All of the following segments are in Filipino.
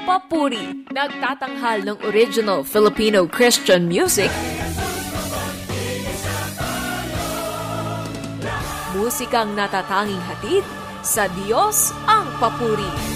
Papuri, nagtatanghal ng original Filipino Christian music. Musikang natatanging hatid, sa Diyos ang papuri.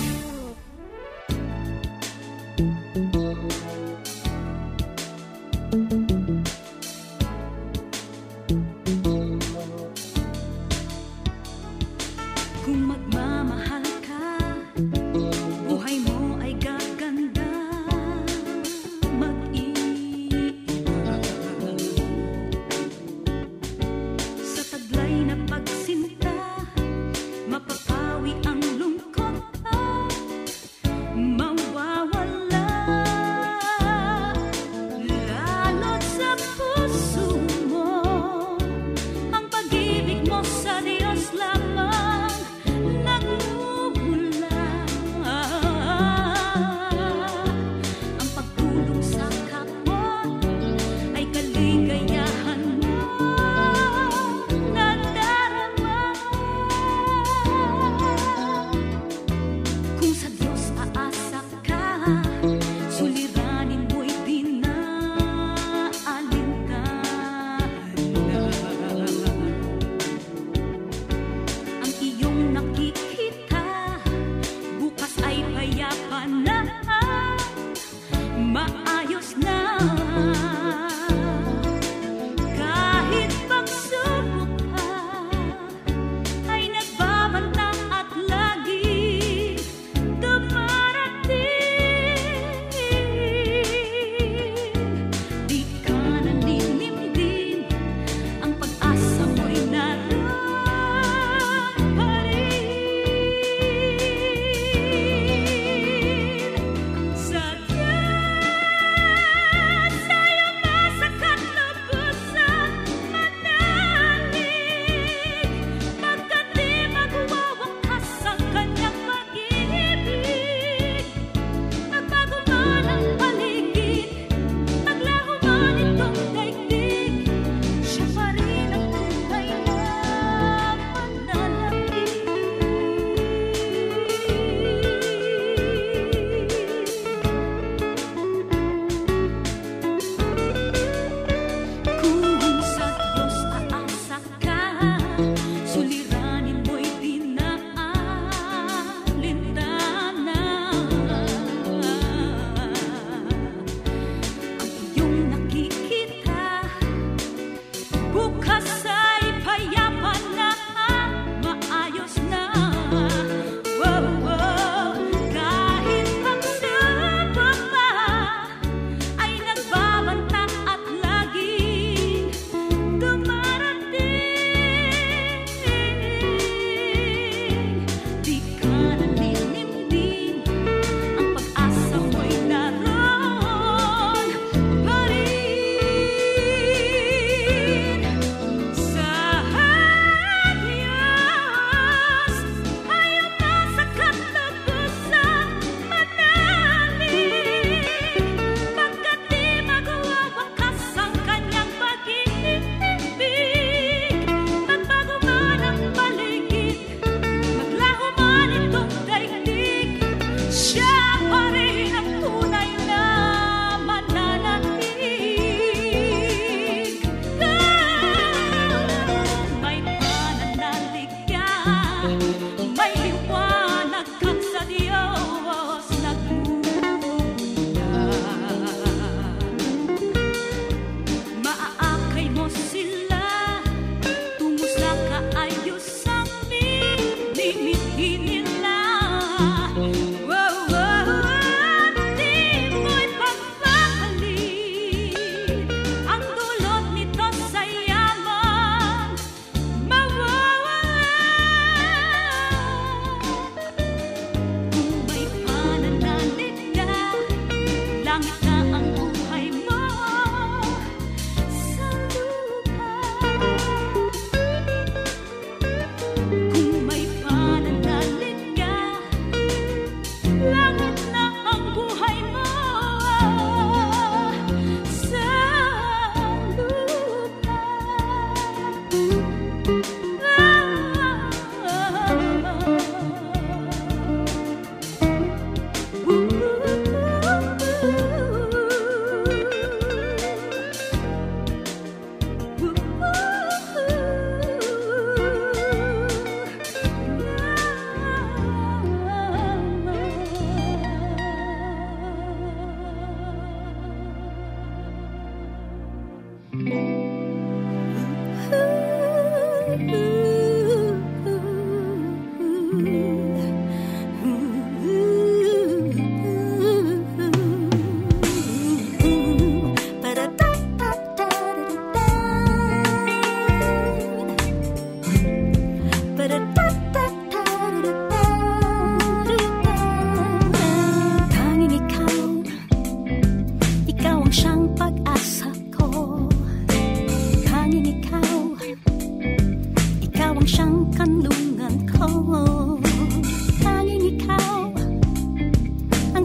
Whoa, whoa.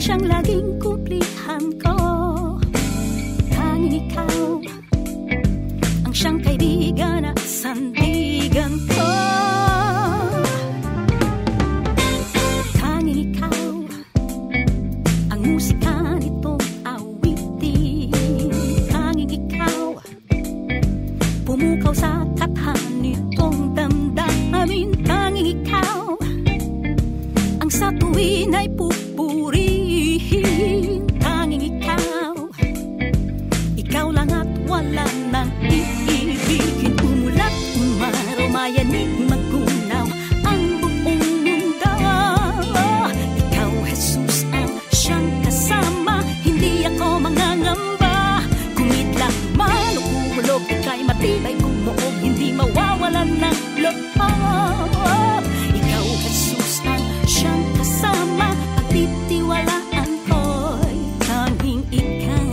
siyang laging kumplihan ko. Tanging ikaw ang siyang kaibigan at sandigan ko. Tanging ikaw ang musika nitong awitin. Tanging ikaw pumukaw sa kathan nitong damdamin. Tanging ikaw ang sa tuwin ay pupurihin. Tanging ikaw lang at wala nang iibigin. Umulat, umaraw, mayanig, magkunaw ang buong mundo. Ikaw, Jesus, ang siyang kasama. Hindi ako mangangamba. Kumidlat man o kumulog, ika'y matibay kumuog. Hindi mawawalan ng loob. Ikaw, Jesus, ang siyang kasama. Pagtitiwalaan ko'y tanging ikaw.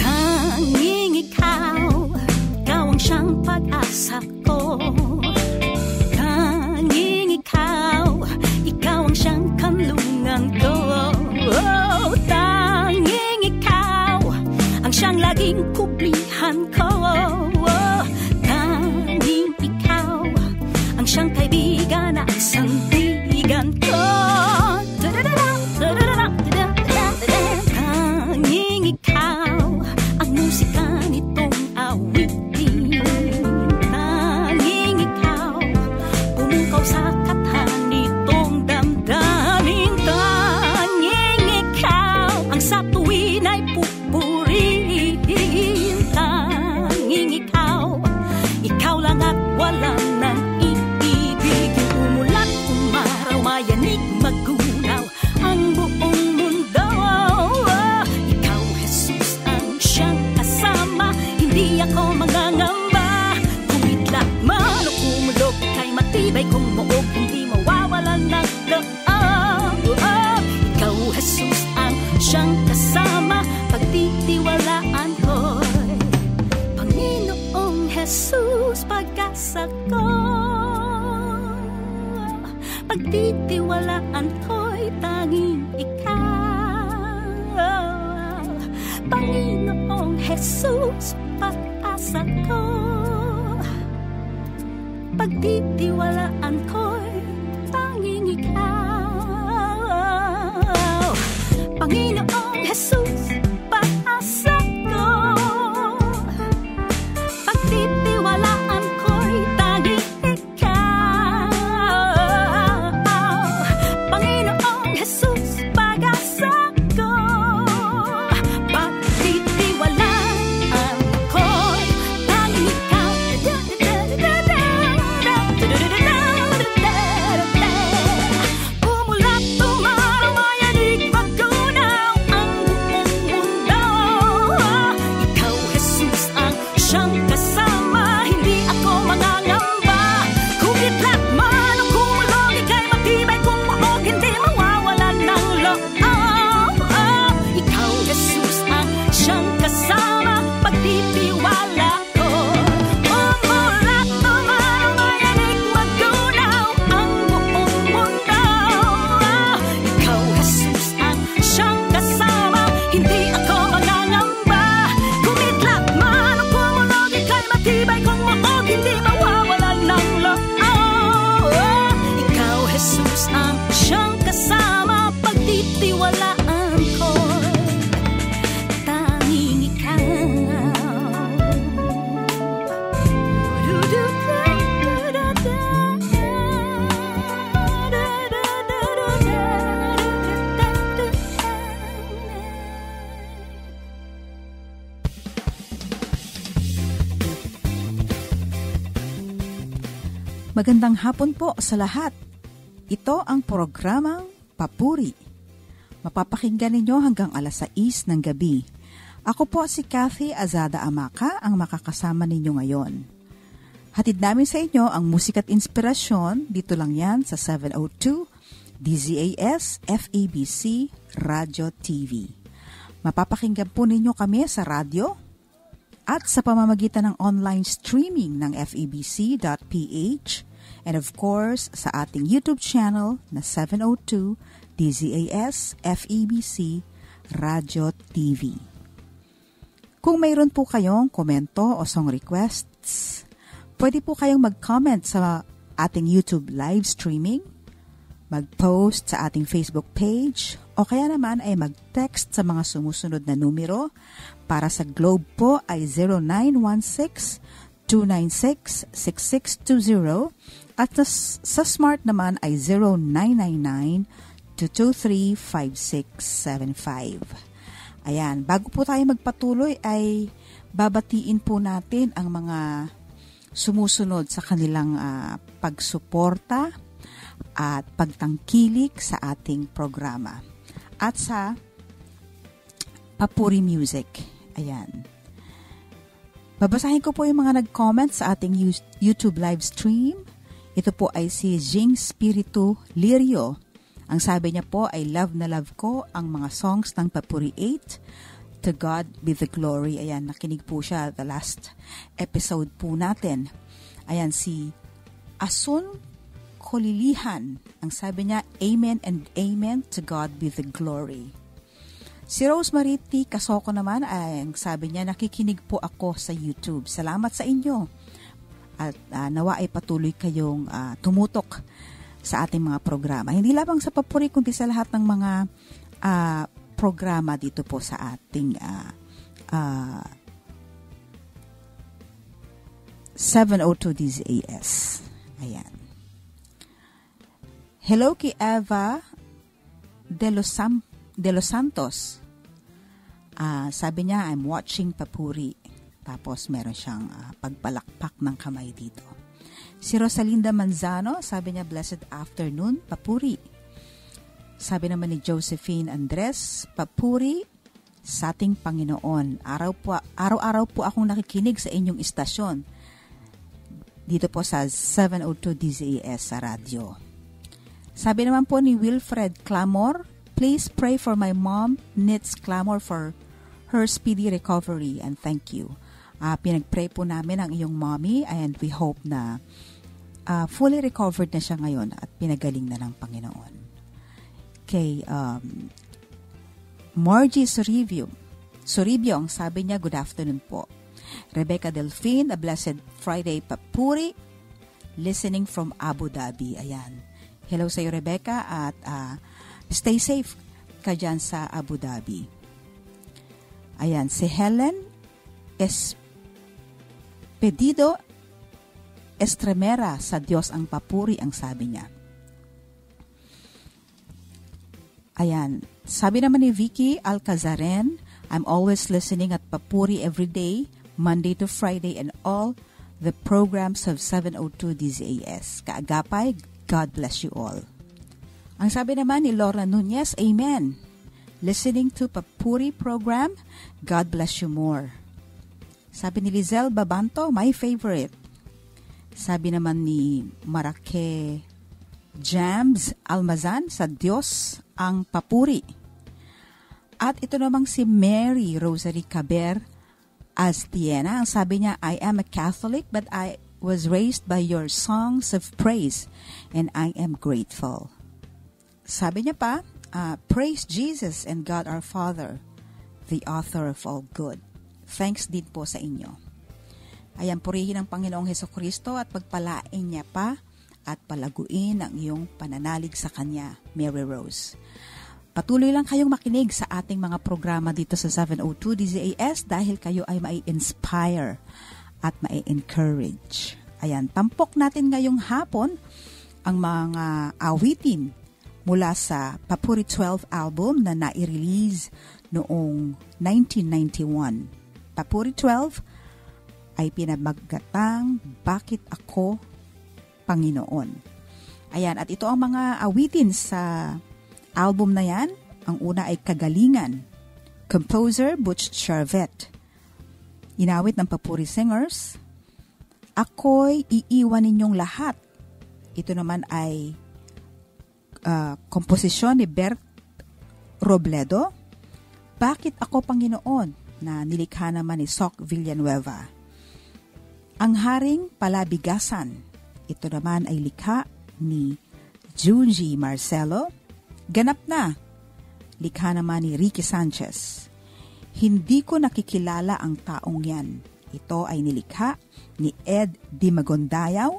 Tanging ikaw ang siyang pag-asa ko. Tanging ikaw ang siyang kanlungan ko. Tanging ikaw ang siyang laging kublihan ko. Tanging ikaw ang siyang kaibigan at sandigan ko. Tanging ikaw ang musika nitong awitin. Tanging ikaw pumukaw sa kathan nitong damdamin. Tanging ikaw ang sa tuwin ay pupurihin. Tanging ikaw lang at wala nang iibigin. Umulat, umaraw, mayanig, magunaw ang buong mundo. Ikaw, Jesus, ang siyang kasama. Hindi ako mangangamba. Kumidlat man o kumulog, ika'y matibay kumuog. Hindi mawawalan ng loob. Ikaw, Jesus, ang siyang kasama. Pagtitiwalaan ko'y Panginoong Jesus, pag-asa ko. Pagtitiwalaan ko'y tanging ikaw. Panginoong Jesus, pag-asa ko. Pagtitiwalaan ko'y tanging ikaw. Panginoong Jesus, pag-asa ko. Pagtitiwalaan ko'y tanging ikaw. Panginoong Jesus, pag-asa ko. Pagtitiwalaan ko'y tanging ikaw. Umulat, umaraw, mayanig, magkunaw ang buong mundo. Ikaw, Jesus, ang siyang kasama. Hindi ako mangangamba. Kumidlat man o kumulog, ika'y matibay kumuog. Hindi mawawalan ng loob. Ikaw, Jesus, ang siyang kasama. Pagtitiwala ko. Umulat, umaraw, mayanig, magkunaw ang buong mundo. Ikaw, Jesus, ang siyang kasama. Hindi ako mangangamba. Kumidlat man o kumulog, ika'y matibay kumuog. Hindi mawawalan ng loob. Ikaw, Jesus, ang siyang kasama. Pagtitiwalaan ko, tanging ikaw. Magandang hapon po sa lahat. Ito ang programang Papuri. Mapapakinggan ninyo hanggang alas 6 ng gabi. Ako po si Kathy Azada Amaka, ang makakasama ninyo ngayon. Hatid namin sa inyo ang musika at inspirasyon. Dito lang yan sa 702 DZAS FEBC Radio TV. Mapapakinggan po ninyo kami sa radyo, at sa pamamagitan ng online streaming ng febc.ph and of course sa ating YouTube channel na 702 DZAS FEBC Radio TV. Kung mayroon po kayong komento o song requests, pwede po kayong mag-comment sa ating YouTube live streaming, mag-post sa ating Facebook page, o kaya naman ay mag-text sa mga sumusunod na numero. Para sa Globe po ay 0916-296-6620 at sa Smart naman ay 0999-223-5675. Ayan, bago po tayo magpatuloy ay babatiin po natin ang mga sumusunod sa kanilang pagsuporta at pagtangkilik sa ating programa at sa Papuri Music. Ayan. Babasahin ko po yung mga nag-comment sa ating YouTube live stream. Ito po ay si Jing Spiritu Lirio. Ang sabi niya po ay love na love ko ang mga songs ng Papuri 8. To God be the glory. Ayan, nakinig po siya the last episode po natin. Ayan, si Asun Kolilihan. Ang sabi niya, amen and amen, to God be the glory. Si Rosemary T. Kasoko naman ay ang sabi niya, nakikinig po ako sa YouTube. Salamat sa inyo. At nawa ay patuloy kayong tumutok sa ating mga programa. Hindi lamang sa Papuri, kundi sa lahat ng mga programa dito po sa ating 702 DZAS. Ayan. Hello kay Eva de los Santos. Sabi niya, I'm watching Papuri. Tapos meron siyang pagpalakpak ng kamay dito. Si Rosalinda Manzano, sabi niya, blessed afternoon, Papuri. Sabi naman ni Josephine Andres, Papuri sa ating Panginoon. Araw-araw po akong nakikinig sa inyong istasyon. Dito po sa 702 DZAS sa radyo. Sabi naman po ni Wilfred Clamor, please pray for my mom, needs Clamor for her speedy recovery and thank you. Pinag-pray po namin ang iyong mommy and we hope na fully recovered na siya ngayon at pinagaling na ng Panginoon. Kay Margie Soribio, ang sabi niya, good afternoon po. Rebecca Delphine, a blessed Friday Papuri, listening from Abu Dhabi. Ayan. Hello sa iyo, Rebecca, at stay safe ka dyan sa Abu Dhabi. Ayan, si Helen Pedido Estremera, sa Diyos ang papuri, ang sabi niya. Ayan, sabi naman ni Vicky Alcazaren, I'm always listening at Papuri every day, Monday to Friday, and all the programs of 702 DZAS. Kaagapay, God bless you all. Ang sabi naman ni Laura Nunez, Amen. Listening to Papuri program, God bless you more. Sabi ni Lizelle Babanto, my favorite. Sabi naman ni Marake Jams Almazan, sa Diyos ang papuri. At ito namang si Mary Rosary Caber Astiena. Ang sabi niya, I am a Catholic but I was raised by your songs of praise and I am grateful. Sabi niya pa, praise Jesus and God our Father, the author of all good. Thanks din po sa inyo. Ayan, purihin ang Panginoong Hesukristo at pagpalain niya pa at palaguin ang iyong pananalig sa Kanya, Mary Rose. Patuloy lang kayong makinig sa ating mga programa dito sa 702 DZAS dahil kayo ay mai-inspire at mai-encourage. Ayan, tampok natin ngayong hapon ang mga awitin mula sa Papuri 12 album na nai-release noong 1991. Papuri 12 ay pinamagatang Bakit Ako, Panginoon. Ayan, at ito ang mga awitin sa album na yan. Ang una ay Kagalingan. Composer Butch Charvet. Inawit ng Papuri Singers. Ako'y iiwan ninyong lahat. Ito naman ay komposisyon ni Bert Robledo. Bakit Ako, Panginoon? na nilikha naman ni Soc Villanueva. Ang Haring Palabigasan, ito naman ay likha ni Junji Marcelo. Ganap na, likha naman ni Ricky Sanchez. Hindi ko nakikilala ang taong yan. Ito ay nilikha ni Ed Di Magondayaw.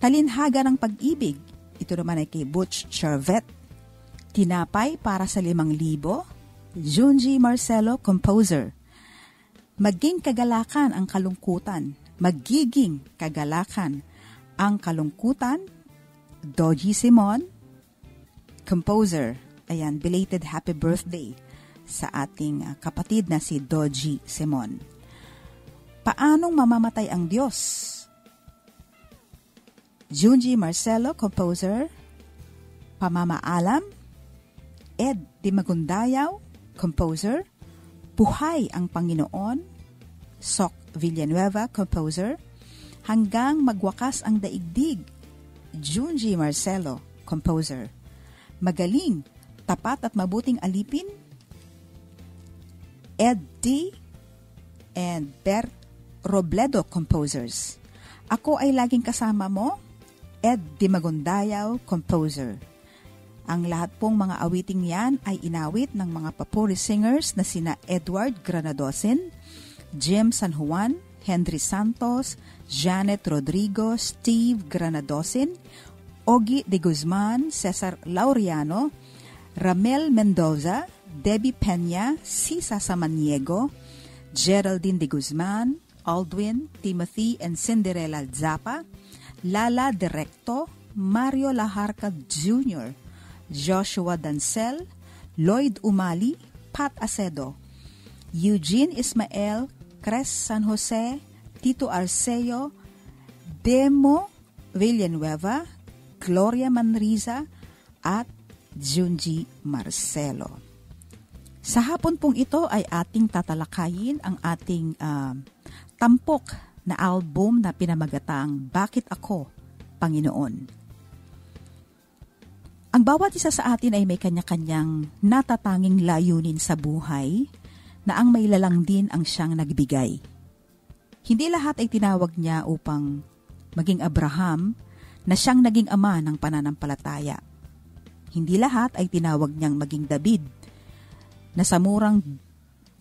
Talinhaga ng Pag-ibig, ito naman ay kay Butch Charvet. Tinapay para sa 5,000, Junji Marcelo, composer. Maging kagalakan ang kalungkutan, magiging kagalakan ang kalungkutan, Doji Simon, composer. Ayan, belated happy birthday sa ating kapatid na si Doji Simon. Paanong mamamatay ang Diyos? Junji Marcelo, composer. Pamamaalam, Ed Di Magondayaw, composer. Buhay ang Panginoon, Soc Villanueva, composer. Hanggang magwakas ang daigdig, Junji Marcelo, composer. Magaling, tapat at mabuting alipin, Ed D. and Bert Robledo, composers. Ako ay laging kasama mo, Ed Di Magondayaw, composer. Ang lahat pong mga awiting yan ay inawit ng mga papuri singers na sina Edward Granadosin, Jim San Juan, Henry Santos, Janet Rodrigo, Steve Granadosin, Ogie de Guzman, Cesar Laureano, Ramel Mendoza, Debbie Peña, Sisa Samaniego, Geraldine de Guzman, Aldwin, Timothy and Cinderella Zapa, Lala Directo, Mario Laharca Jr., Joshua Dancel, Lloyd Umali, Pat Acedo, Eugene Ismael, Cres San Jose, Tito Arceo, Demo Villanueva, Gloria Manriza, at Junji Marcelo. Sa hapon pong ito ay ating tatalakayin ang ating tampok na album na pinamagatang Bakit Ako, Panginoon? Ang bawat isa sa atin ay may kanya-kanyang natatanging layunin sa buhay na ang may lalang din ang siyang nagbigay. Hindi lahat ay tinawag niya upang maging Abraham na siyang naging ama ng pananampalataya. Hindi lahat ay tinawag niyang maging David na sa murang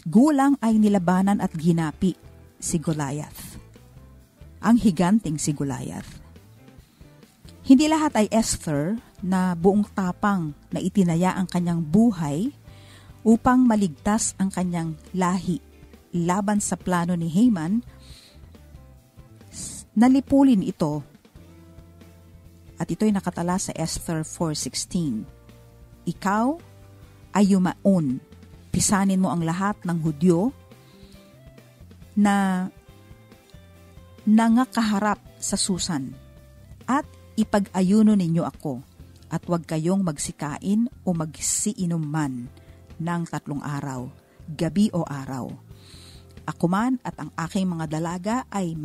gulang ay nilabanan at ginapi si Goliath, ang higanting si Goliath. Hindi lahat ay Esther na buong tapang na itinaya ang kanyang buhay upang maligtas ang kanyang lahi laban sa plano ni Haman. Nalipulin ito at ito'y nakatala sa Esther 4:16. Ikaw ay yumaon, pisanin mo ang lahat ng Hudyo na nangakaharap sa Susan at ipag-ayuno ninyo ako at huwag kayong magsikain o magsiinom man ng 3 araw, gabi o araw. Ako man at ang aking mga dalaga ay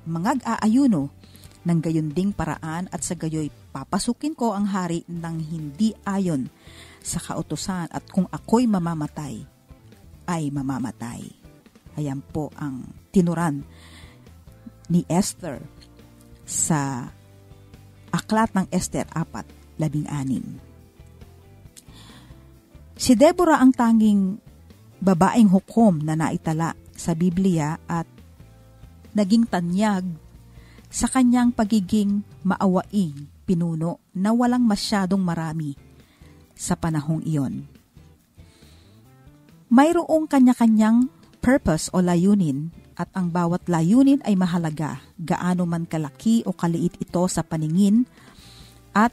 mangag-aayuno ng gayon ding paraan at sa gayoy papasukin ko ang hari ng hindi ayon sa kautusan at kung ako'y mamamatay, ay mamamatay. Ayan po ang tinuran ni Esther sa Aklat ng Esther 4:16. Si Deborah ang tanging babaeng hukom na naitala sa Biblia at naging tanyag sa kanyang pagiging maawaing pinuno na walang masyadong marami sa panahong iyon. Mayroong kanya-kanyang purpose o layunin at ang bawat layunin ay mahalaga, gaano man kalaki o kaliit ito sa paningin at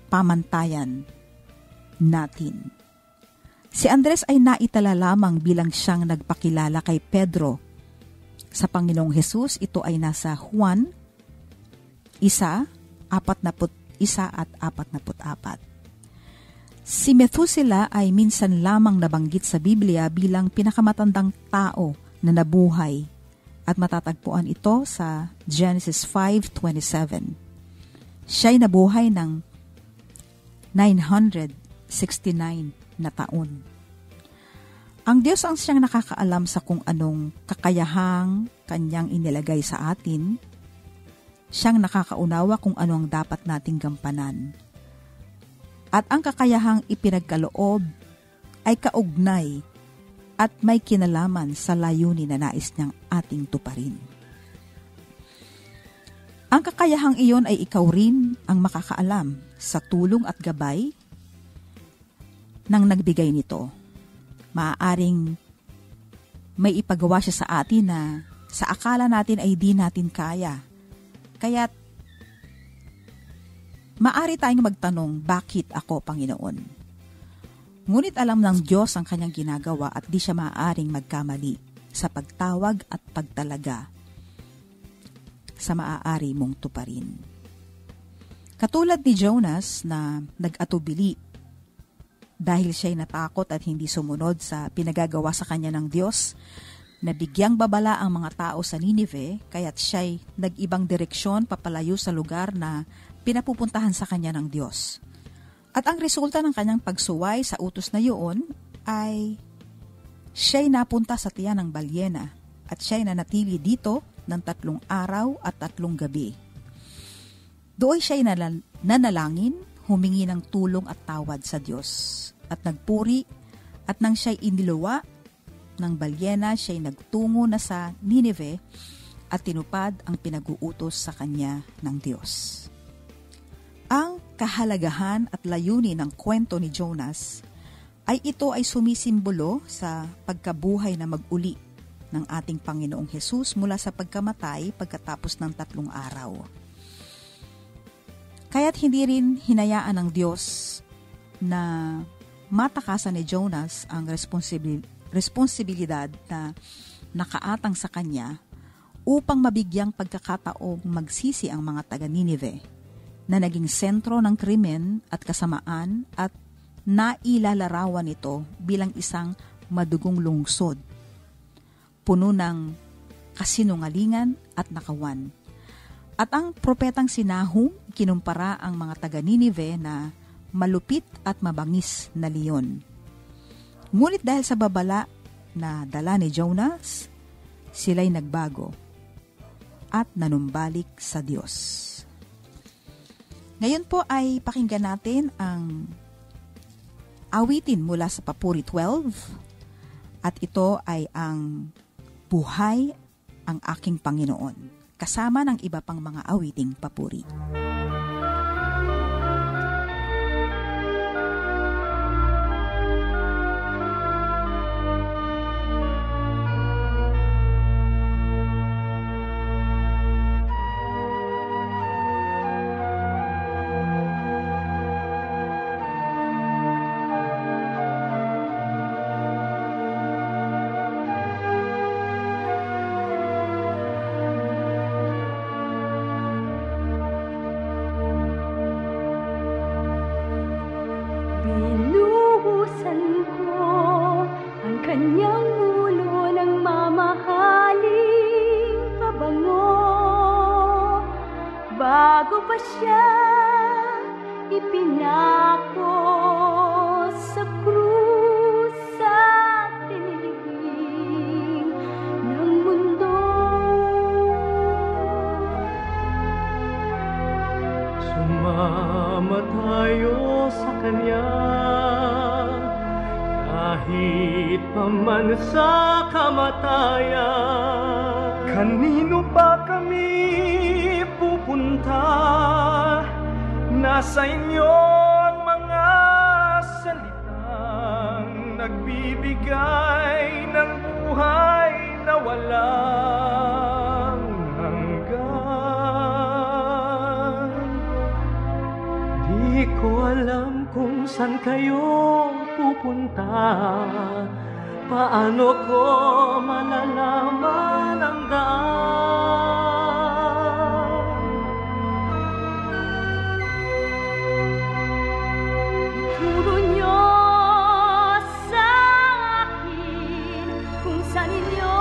pamantayan natin. Si Andres ay naitala lamang bilang siyang nagpakilala kay Pedro sa Panginoong Hesus. Ito ay nasa Juan 1:41 at 44. Si Methuselah ay minsan lamang nabanggit sa Biblia bilang pinakamatandang tao na nabuhay at matatagpuan ito sa Genesis 5:27. Siya'y nabuhay ng 969 na taon. Ang Diyos ang siyang nakakaalam sa kung anong kakayahang kanyang inilagay sa atin. Siyang nakakaunawa kung ano ang dapat nating gampanan. At ang kakayahang ipinagkaloob ay kaugnay at may kinalaman sa layunin na nais niyang ating tuparin. Ang kakayahang iyon ay ikaw rin ang makakaalam sa tulong at gabay ng nagbigay nito. Maaaring may ipagawa siya sa atin na sa akala natin ay di natin kaya. Kaya't maaari tayong magtanong, bakit ako, Panginoon? Ngunit alam ng Diyos ang kanyang ginagawa at di siya maaaring magkamali sa pagtawag at pagtalaga sa maaari mong tuparin. Katulad ni Jonas na nag-atubili dahil siya'y natakot at hindi sumunod sa pinagagawa sa kanya ng Diyos, nabigyang babala ang mga tao sa Ninive, kaya't siya'y nag-ibang direksyon papalayo sa lugar na pinapupuntahan sa kanya ng Diyos. At ang resulta ng kanyang pagsuway sa utos na iyon ay siya'y napunta sa tiyan ng balyena at siya'y nanatili dito ng 3 araw at 3 gabi. Doon siya'y nanalangin, humingi ng tulong at tawad sa Diyos. At nagpuri, at nang siya'y iniluwa ng balyena, siya'y nagtungo na sa Ninive at tinupad ang pinag-uutos sa kanya ng Diyos. Ang kahalagahan at layunin ng kwento ni Jonas ay ito ay sumisimbolo sa pagkabuhay na mag-uli ng ating Panginoong Hesus mula sa pagkamatay pagkatapos ng 3 araw. Kaya't hindi rin hinayaan ng Diyos na matakasan ni Jonas ang responsibilidad na nakaatang sa kanya upang mabigyang pagkakataong magsisi ang mga taga-Ninive na naging sentro ng krimen at kasamaan at nailalarawan ito bilang isang madugong lungsod, puno ng kasinungalingan at nakawan. At ang propetang si Nahum, kinumpara ang mga taga-Ninive na malupit at mabangis na leon. Ngunit dahil sa babala na dala ni Jonas, sila'y nagbago at nanumbalik sa Diyos. Ngayon po ay pakinggan natin ang awitin mula sa Papuri 12 at ito ay ang Buhay ang Aking Panginoon, kasama ng iba pang mga awiting papuri. Bago pa siya ipinako sa krus at tiniling ng mundo, sumama tayo sa Kanya kahit pa man sa kamatayan. Kanino ba kami pupunta? Nasa inyo ang mga salitang nagbibigay ng buhay na walang hanggan. Di ko alam kung saan kayo pupunta. Paano ko malalaman ang daan? Turo niyo sa akin kung saan inyo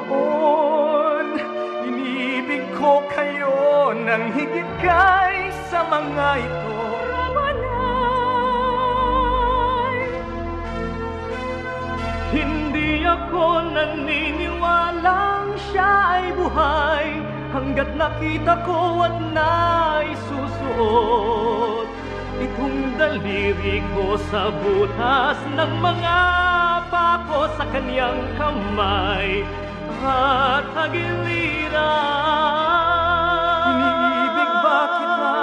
Panginoon, inibig ko kayo ng higit kaysa mga ito. Hindi ako naniniwalang siya ay buhay hanggat nakita ko at naisusuot itong daliri ko sa butas ng mga pako sa kanyang kamay at tagiliran. Iniibig ba kita,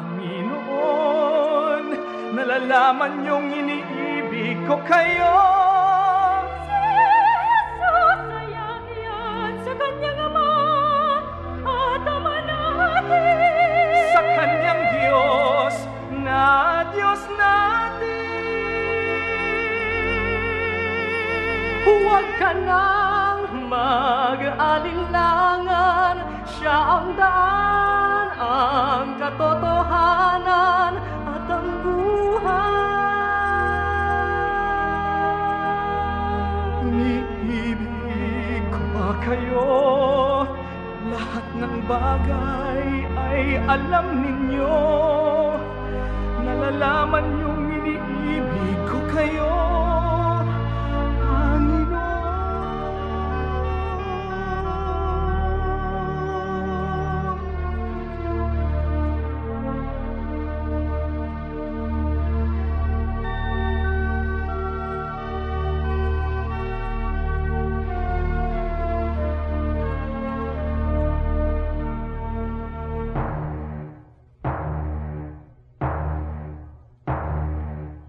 Panginoon? Nalalaman niyong iniibig ko kayo? Sa kanyang Diyos na Diyos natin. Huwag ka nang mag-alinlangan, siya ang daan, ang katotohanan at ang buhay. Iniibig ko ba kayo? Lahat ng bagay ay alam ninyo. Nalalaman niyong iniibig ko kayo,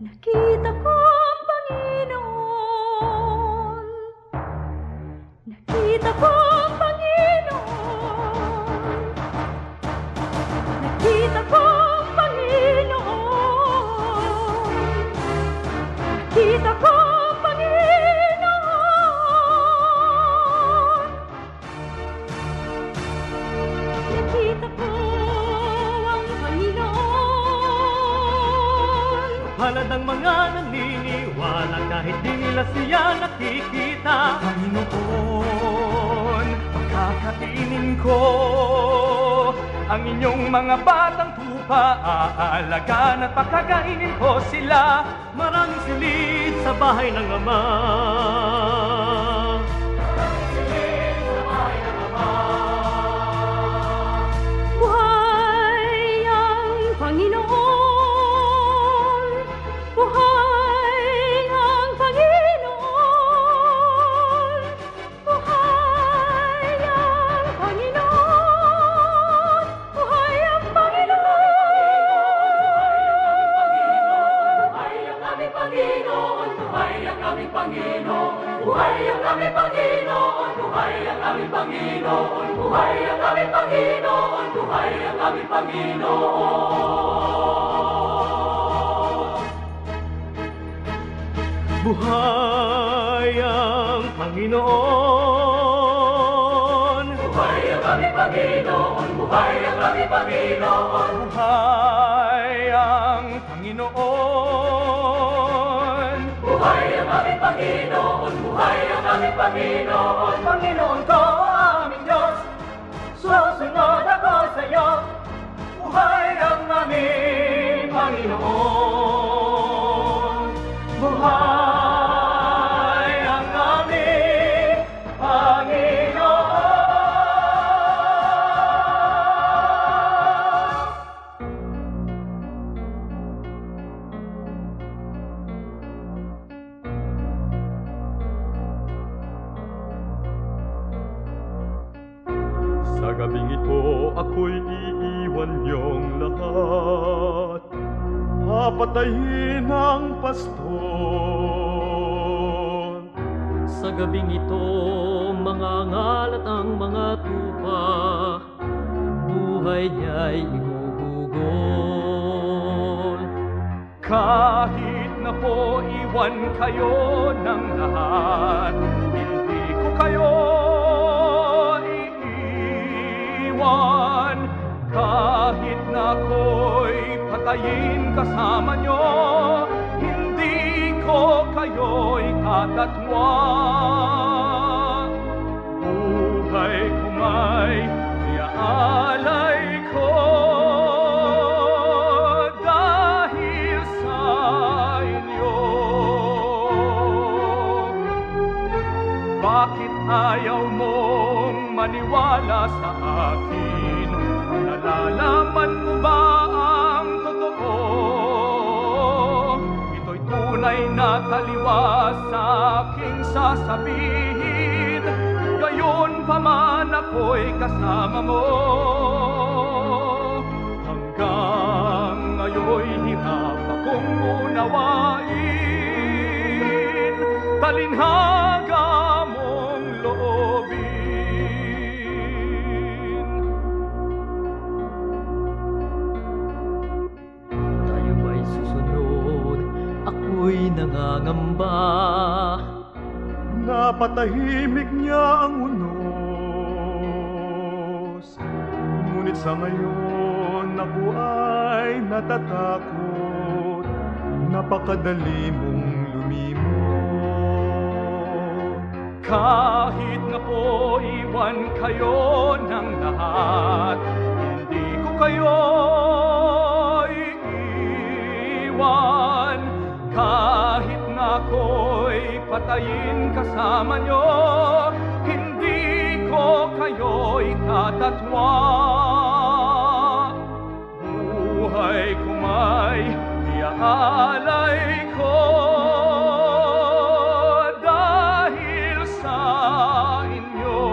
Nakita ko ang Panginoon. Nakita ko ang Panginoon. Nakita ko ang Panginoon. Nakita ko ang Panginoon. Nakita ko ang Panginoon. palad ang mga naniniwala kahit di nila siya nakikita. Panginoon, pagkakainin ko ang inyong mga batang tupa, aalagaan at pagkakainin ko sila. Maraming silid sa bahay ng Ama. Buhay ang Panginoon. Buhay ang Panginoon. Buhay ang Panginoon. Buhay ang Panginoon. Buhay ang aming Panginoon. Buhay ang aming Panginoon. Buhay ang aming Panginoon. Buhay ang aming Panginoon. Buhay ang aming Panginoon. Buhay ang aming Panginoon. Buhay ang Panginoon. Buhay ang aming Panginoon. Buhay ang aming Panginoon. Buhay ang Panginoon. Buhay ang aming Panginoon. Buhay ang aming Panginoon. Panginoon ko, aming Diyos, susunod ako sa iyo. Buhay ang aming Panginoon. Buhay ang aming Panginoon. Sa gabing ito, ako'y iiwan niyong lahat. Papatayin ang pastor. Sa gabing ito, mga ngalat ang mga tupa, buhay niya'y igugugol. Kahit na po iwan kayo ng lahat, hindi ko kayo iiwan. Kahit na ako'y patayin kasama nyo, hindi ko kayo'y katatwa. Bakit ayaw mong maniwala sa akin? Nalalaman mo ba ang totoo? Ito'y tunay na taliwas sa aking sasabihin. Gayon pa man ako'y kasama mo. Hanggang ngayon'y hirap akong unawain. Talinhaga mong loobin. Tayo ba'y susunod? Ako'y nangangamba. Napatahimik niya ang unos. Ngunit sa ngayon ako ay natatakot. Napakadali mong lumimot. Kahit na po iwan kayo ng lahat, hindi ko kayo iiwan. Kahit na ako'y patayin kasama nyo, hindi ko kayo itatatwa. Buhay ko may iaalay ko dahil sa inyo.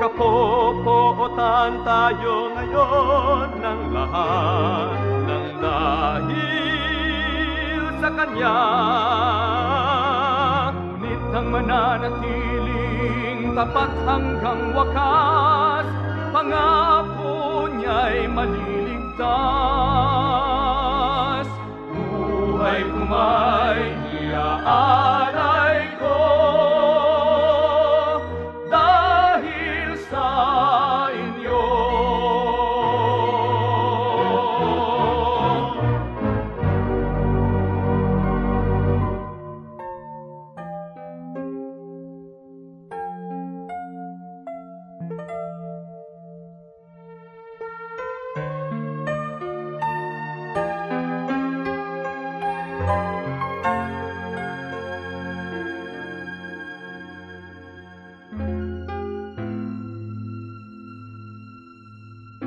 Kapopootan tayo ngayon ng lahat ng dahil sa Kanya. Ngunit ang mananatiling tapat hanggang wakas, pangako niya'y maliligtas. Buhay ko may iaalay ko dahil sa inyo.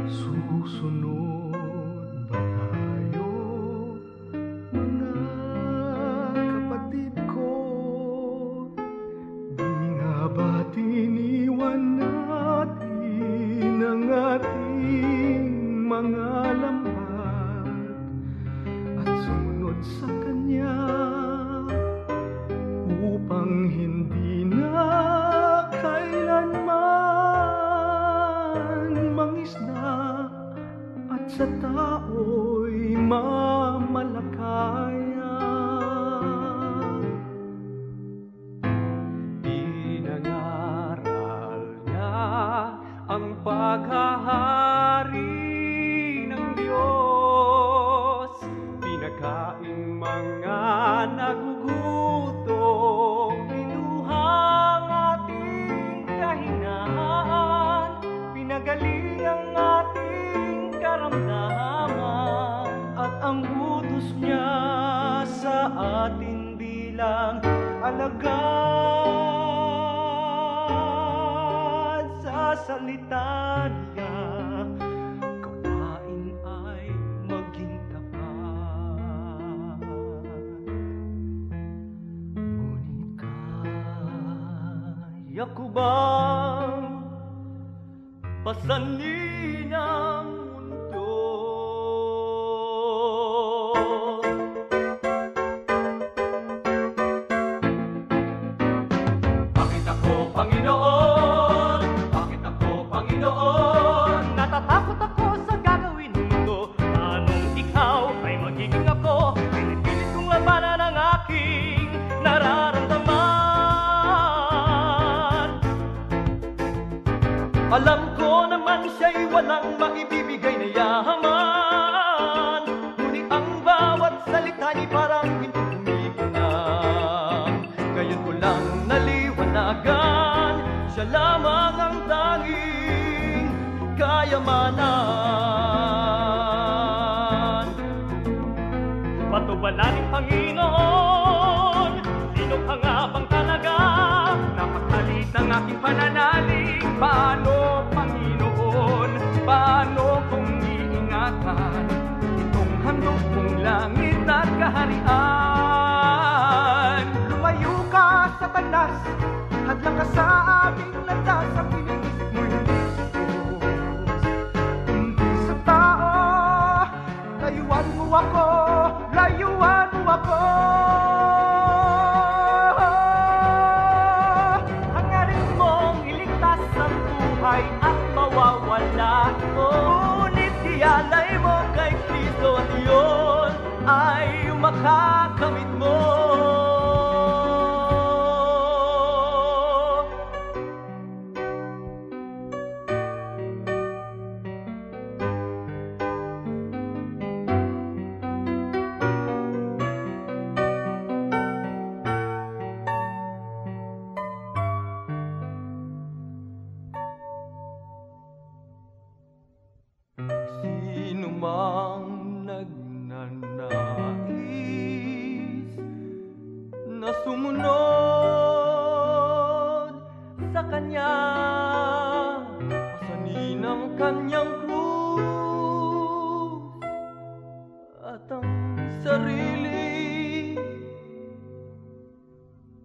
Susunod ba tayo, mga kapatid ko? Di nga ba't iniwan natin ang ating mga lambat at sumunod sa Kanya upang hindi na kailanman mangisda at sa tao'y mamalakaya. Pinangaral niya ang paghahari ng Diyos, pinakain mga nagugutom, pinuhang ating kahinaan, pinagaling ang ating karamdaman, at ang utos niya sa atin bilang alagad sa salita niya. Gawain ay maging tapat. Ngunit kaya ko bang pasanin ang mundo? Bakit ako, Panginoon? Bakit ako, Panginoon? Natatakot ako sa gagawin mo. Anong ikaw ay magiging ako? Pinipilit kong labanan ang aking nararamdaman. Alam ko naman siya'y walang maibibigay na yaman, ngunit ang bawat salita niya parang hindi kumikinang. Ngayon ko lang naliwanagan, siya lamang ang tanging kayamanan. Patubalaning Panginoon, sino ang matapang talaga. Napakalit ng aking pananalig. Paano, Panginoon, paano kong iingatan itong handog mong langit at kaharian? Lumayo ka, Satanas, hadlang ka sa aming landas. Ang iniis mo'y Diyos, hindi sa tao. Layuan mo ako, layuan mo ako. Hangarin mong iligtas ang buhay at mawawala ito. Ngunit ialay mo kay Kristo at iyon ay makakamit mo. Sino mang nagnanais na sumunod sa Kanya, pasanin ang Kanyang krus at ang sarili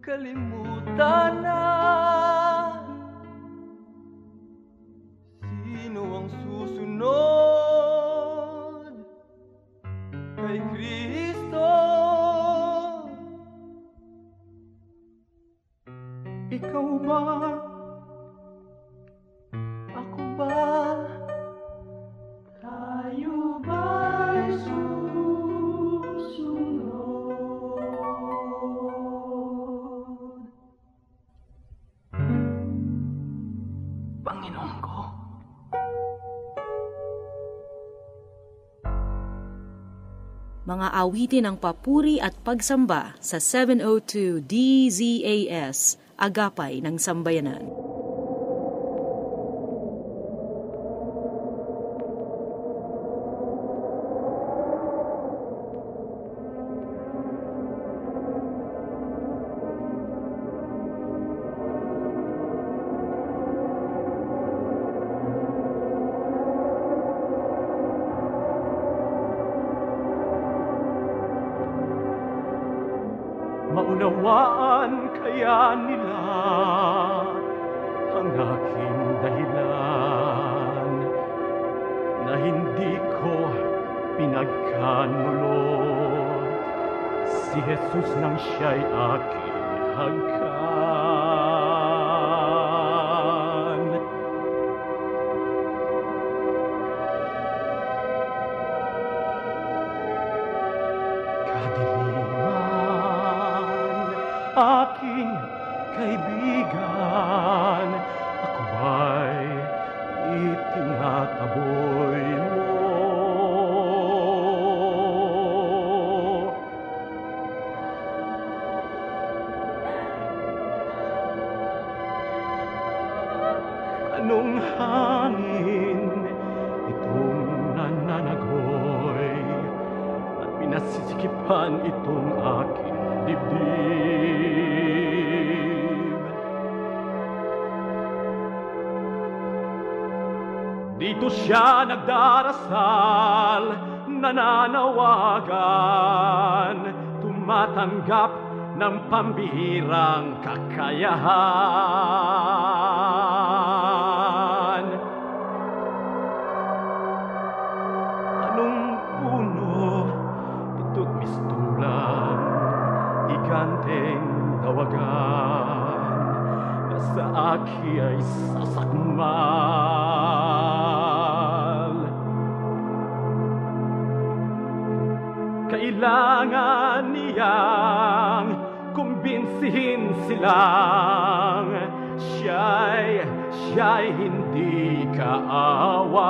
kalimutan na. Sino ang susunod kay Kristo? Ikaw ba? Ako ba? Tayo ba'y susunod? Panginoon ko, Mga awitin ng papuri at pagsamba sa 702 DZAS, Agapay ng Sambayanan. maunawaan kaya nila ang aking dahilan na hindi ko pinagkanulot si Jesus nang siya'y aking hagkan. Kadiliman, aking kaibigan, ako ba'y itinataboy mo? Anong hangin itong nananagoy at pinasisikipan itong aking dibdib? Dito siya nagdarasal, nananawagan, tumatanggap ng pambihirang kakayahan. Anong puno ito't mistulang, higanteng dawagan, na sa aki ay sasakmal. Kailangan niyang kumbinsihin silang siya'y hindi kaaway.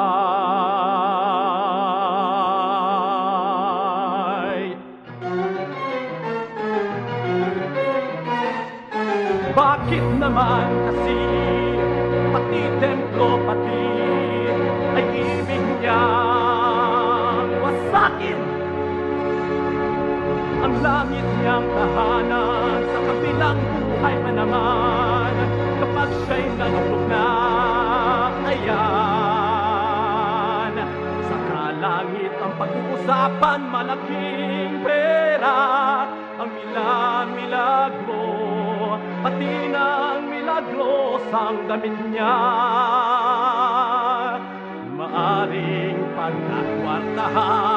Bakit naman kasi pati templo pati ay ibig niyang wasakin? Ang langit niyang tahanan sa kabilang buhay buhay pa naman kapag siya'y nalulog na. Ayan, sa kalangit ang pag-uusapan, malaking pera ang milagro, pati ng milagros ang damit niya. Maaring pagkakwartahan.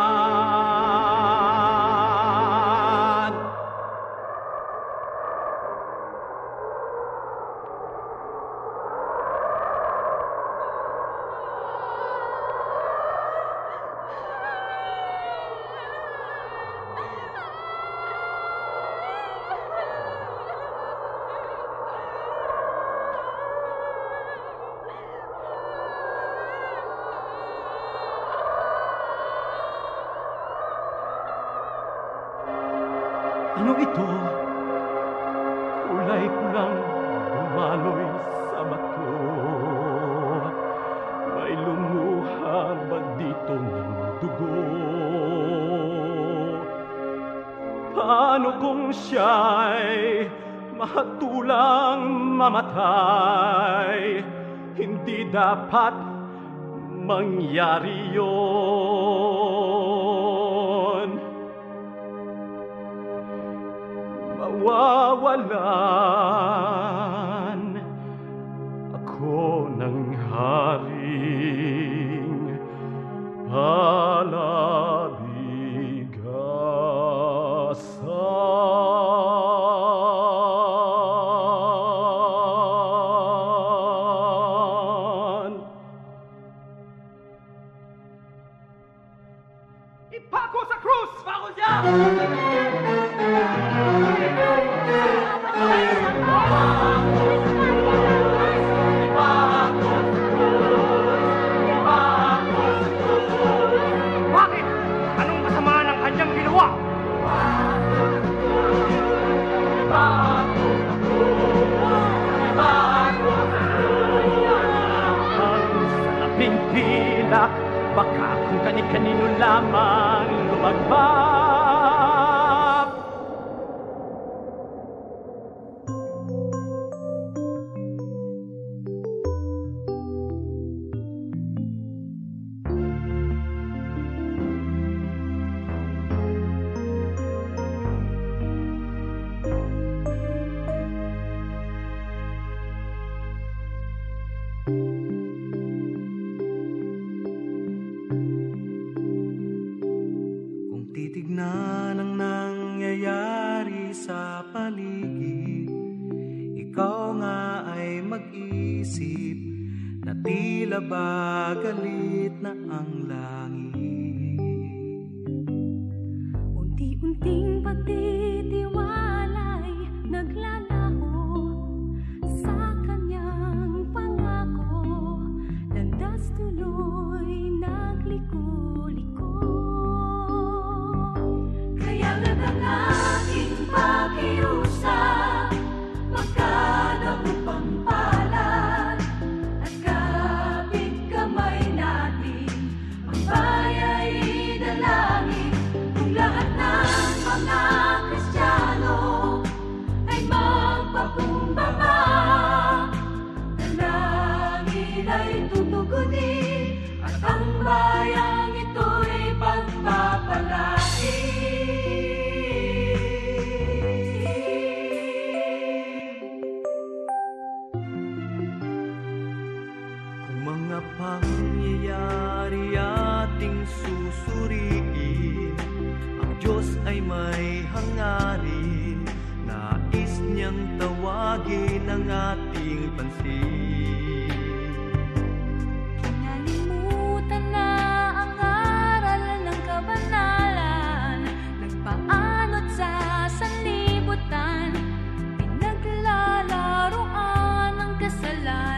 Ano ito? Kulay pulang dumaloy sa bato. May lumuhang ba dito ng dugo? Paano kung siya'y mahatulang mamatay? Hindi dapat mangyari yun. Mawawalan ako ng haring palabigasan. Ipako sa krus! Pako siya! Bakit? Anong masama ng kanyang ginawa? Ang salaping pilak, baka kung kani-kanino lamang lumagbab. Titignan ang nangyayari sa paligid, ikaw nga ay mag-isip na tila ba galit na ang langit. Unti-unting pagtitiwala'y naglalaho sa kanyang pangako, landas tuloy nagliko-liko. Kaya nga't ang aking pakiusap, magkadaupang palad at kapit kamay natin, magbayay dalangin kung lahat ng mga Kristiyano ay magpakumbaba. Dalangin ay tutugunin at ang bayang ito'y pagpapalain. Mga pangyayari ating susuriin, ang Diyos ay may hangarin, nais niyang tawagin ang ating pansin. Kinalimutan na ang aral ng kabanalan, nagpaanot sa sanlibutan, pinaglalaroan ang kasalanan.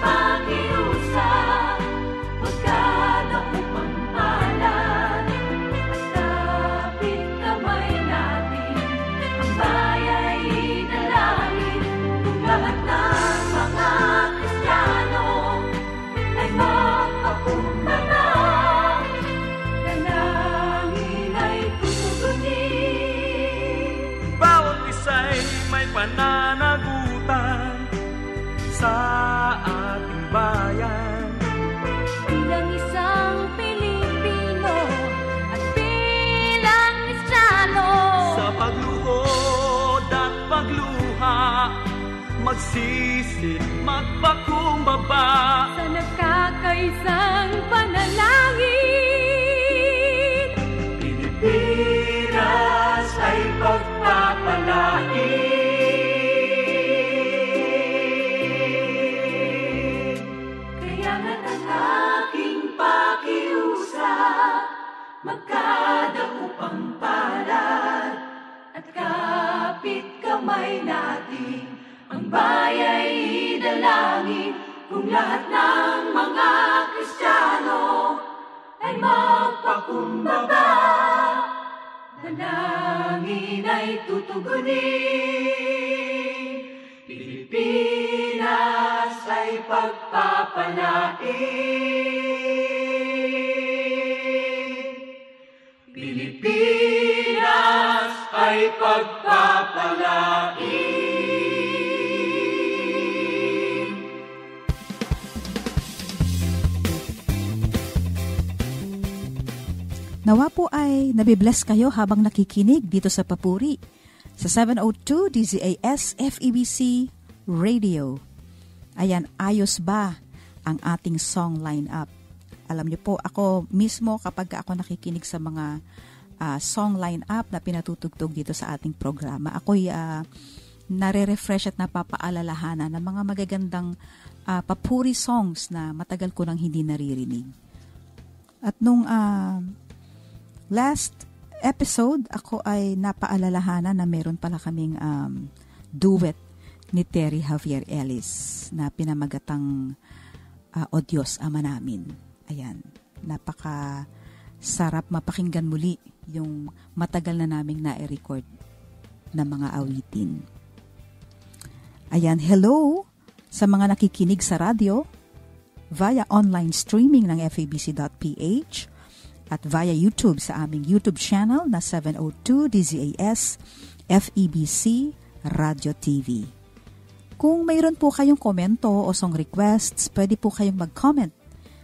Pakiusap, magkadaupang palad at kapit kamay natin, ang bayan pananagutan sa ating bayan. Bilang isang Pilipino at bilang Kristiyano, Sa pagluhod at pagluha, magsisid, magpakumbaba, sa nagkakaisang panalangin, Pilipinas ay pagpapalain. kaya nga't ang aking pakiusap, magkadaupang palad, at kapit kamay natin ang bayay idalangin. Kung lahat ng mga Kristiyano ay magpakumbaba, dalangin ay tutugunin, Pilipinas ay pagpapalain. Pilipinas ay pagpapalain. Nawa po ay nabibless kayo habang nakikinig dito sa Papuri sa 702 DZAS FEBC Radio. Ayan, ayos ba ang ating song lineup? Alam niyo po, ako mismo kapag ako nakikinig sa mga song lineup na pinatutugtog dito sa ating programa, ako'y nare-refresh at napapaalalahanan ng mga magagandang papuri songs na matagal ko nang hindi naririnig. At nung last episode, ako ay napaalalahanan na meron pala kaming duet ni Terry Javier Ellis na pinamagatang O Diyos Ama Namin. Ayan, napaka sarap mapakinggan muli yung matagal na naming na-record na mga awitin. Ayan, hello sa mga nakikinig sa radyo via online streaming ng fabc.ph at via YouTube sa aming YouTube channel na 702 DZAS FEBC Radio TV. Kung mayroon po kayong komento o song requests, pwede po kayong mag-comment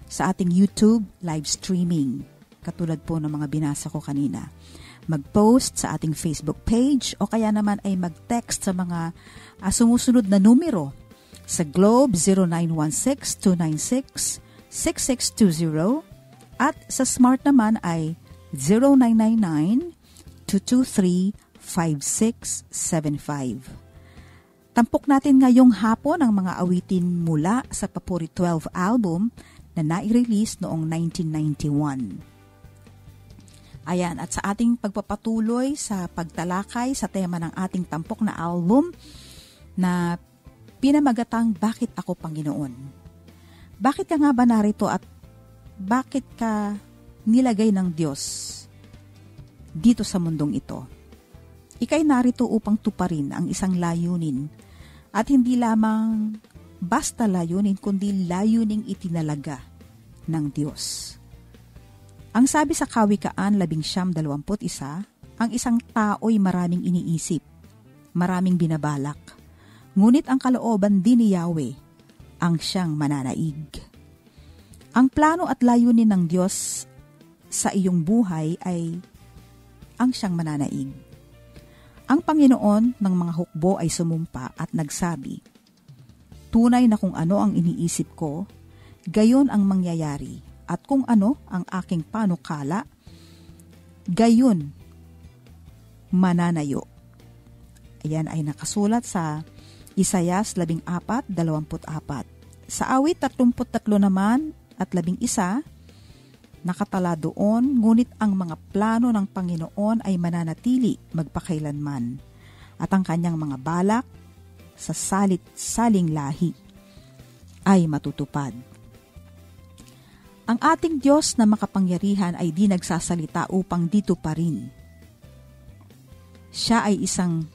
sa ating YouTube live streaming. Katulad po ng mga binasa ko kanina. Mag-post sa ating Facebook page o kaya naman ay mag-text sa mga sumusunod na numero sa Globe 0916-296-6620 at sa Smart naman ay 0992235675. Tampok natin ngayong hapon ang mga awitin mula sa Papuri 12 album na nai-release noong 1991. Ayan, at sa ating pagpapatuloy sa pagtalakay sa tema ng ating tampok na album na pinamagatang Bakit Ako Panginoon? Bakit ka nga ba narito at bakit ka nilagay ng Diyos dito sa mundong ito? Ika'y narito upang tuparin ang isang layunin at hindi lamang basta layunin kundi layuning itinalaga ng Diyos. Ang sabi sa Kawikaan 11:21, ang isang tao'y maraming iniisip, maraming binabalak, ngunit ang kalooban din ni Yahweh ang siyang mananaig. Ang plano at layunin ng Diyos sa iyong buhay ay ang siyang mananaig. Ang Panginoon ng mga hukbo ay sumumpa at nagsabi, tunay na kung ano ang iniisip ko, gayon ang mangyayari, at kung ano ang aking panukala, gayon mananayo. Ayan ay nakasulat sa Isayas 14:24. Sa awit 33 naman at 11, nakatala doon, ngunit ang mga plano ng Panginoon ay mananatili magpakailanman, at ang kanyang mga balak sa salit-saling lahi ay matutupad. Ang ating Diyos na makapangyarihan ay di nagsasalita upang dito pa rin. Siya ay isang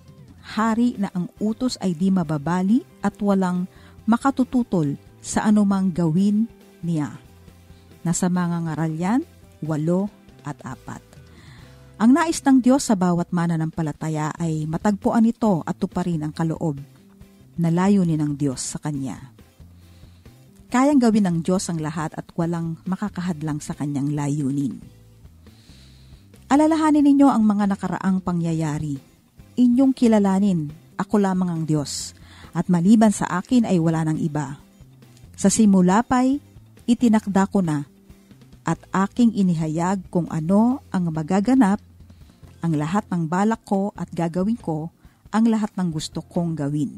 hari na ang utos ay di mababali at walang makatututol sa anumang gawin niya. Nasa mga ngaral yan, 8 at 4. Ang nais ng Diyos sa bawat mananampalataya ay matagpuan ito at tuparin ang kaloob na layunin ng Diyos sa Kanya. Kayang gawin ng Diyos ang lahat at walang makakahadlang sa Kanyang layunin. Alalahanin ninyo ang mga nakaraang pangyayari. Inyong kilalanin, ako lamang ang Diyos, at maliban sa akin ay wala nang iba. Sa simula pa'y itinakda ko na, at aking inihayag kung ano ang magaganap, ang lahat ng balak ko at gagawin ko, ang lahat ng gusto kong gawin.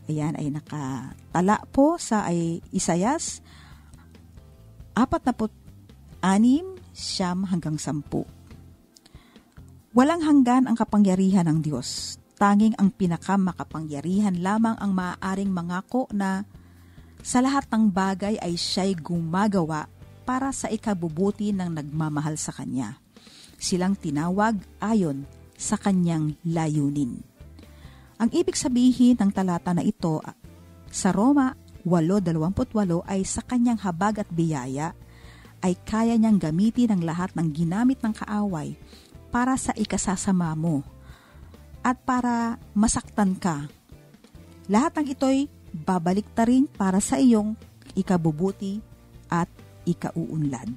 Ayan ay nakatala po sa Isayas 46:9-10. Walang hanggan ang kapangyarihan ng Diyos. Tanging ang pinakamakapangyarihan lamang ang maaaring mangako na sa lahat ng bagay ay siya'y gumagawa para sa ikabubuti ng nagmamahal sa Kanya. Silang tinawag ayon sa Kanyang layunin. Ang ibig sabihin ng talata na ito sa Roma 8:28 ay sa Kanyang habag at biyaya ay kaya niyang gamitin ang lahat ng ginamit ng kaaway para sa ikasasama mo at para masaktan ka. Lahat ng ito'y babalik ta rin para sa iyong ikabubuti at ikauunlad.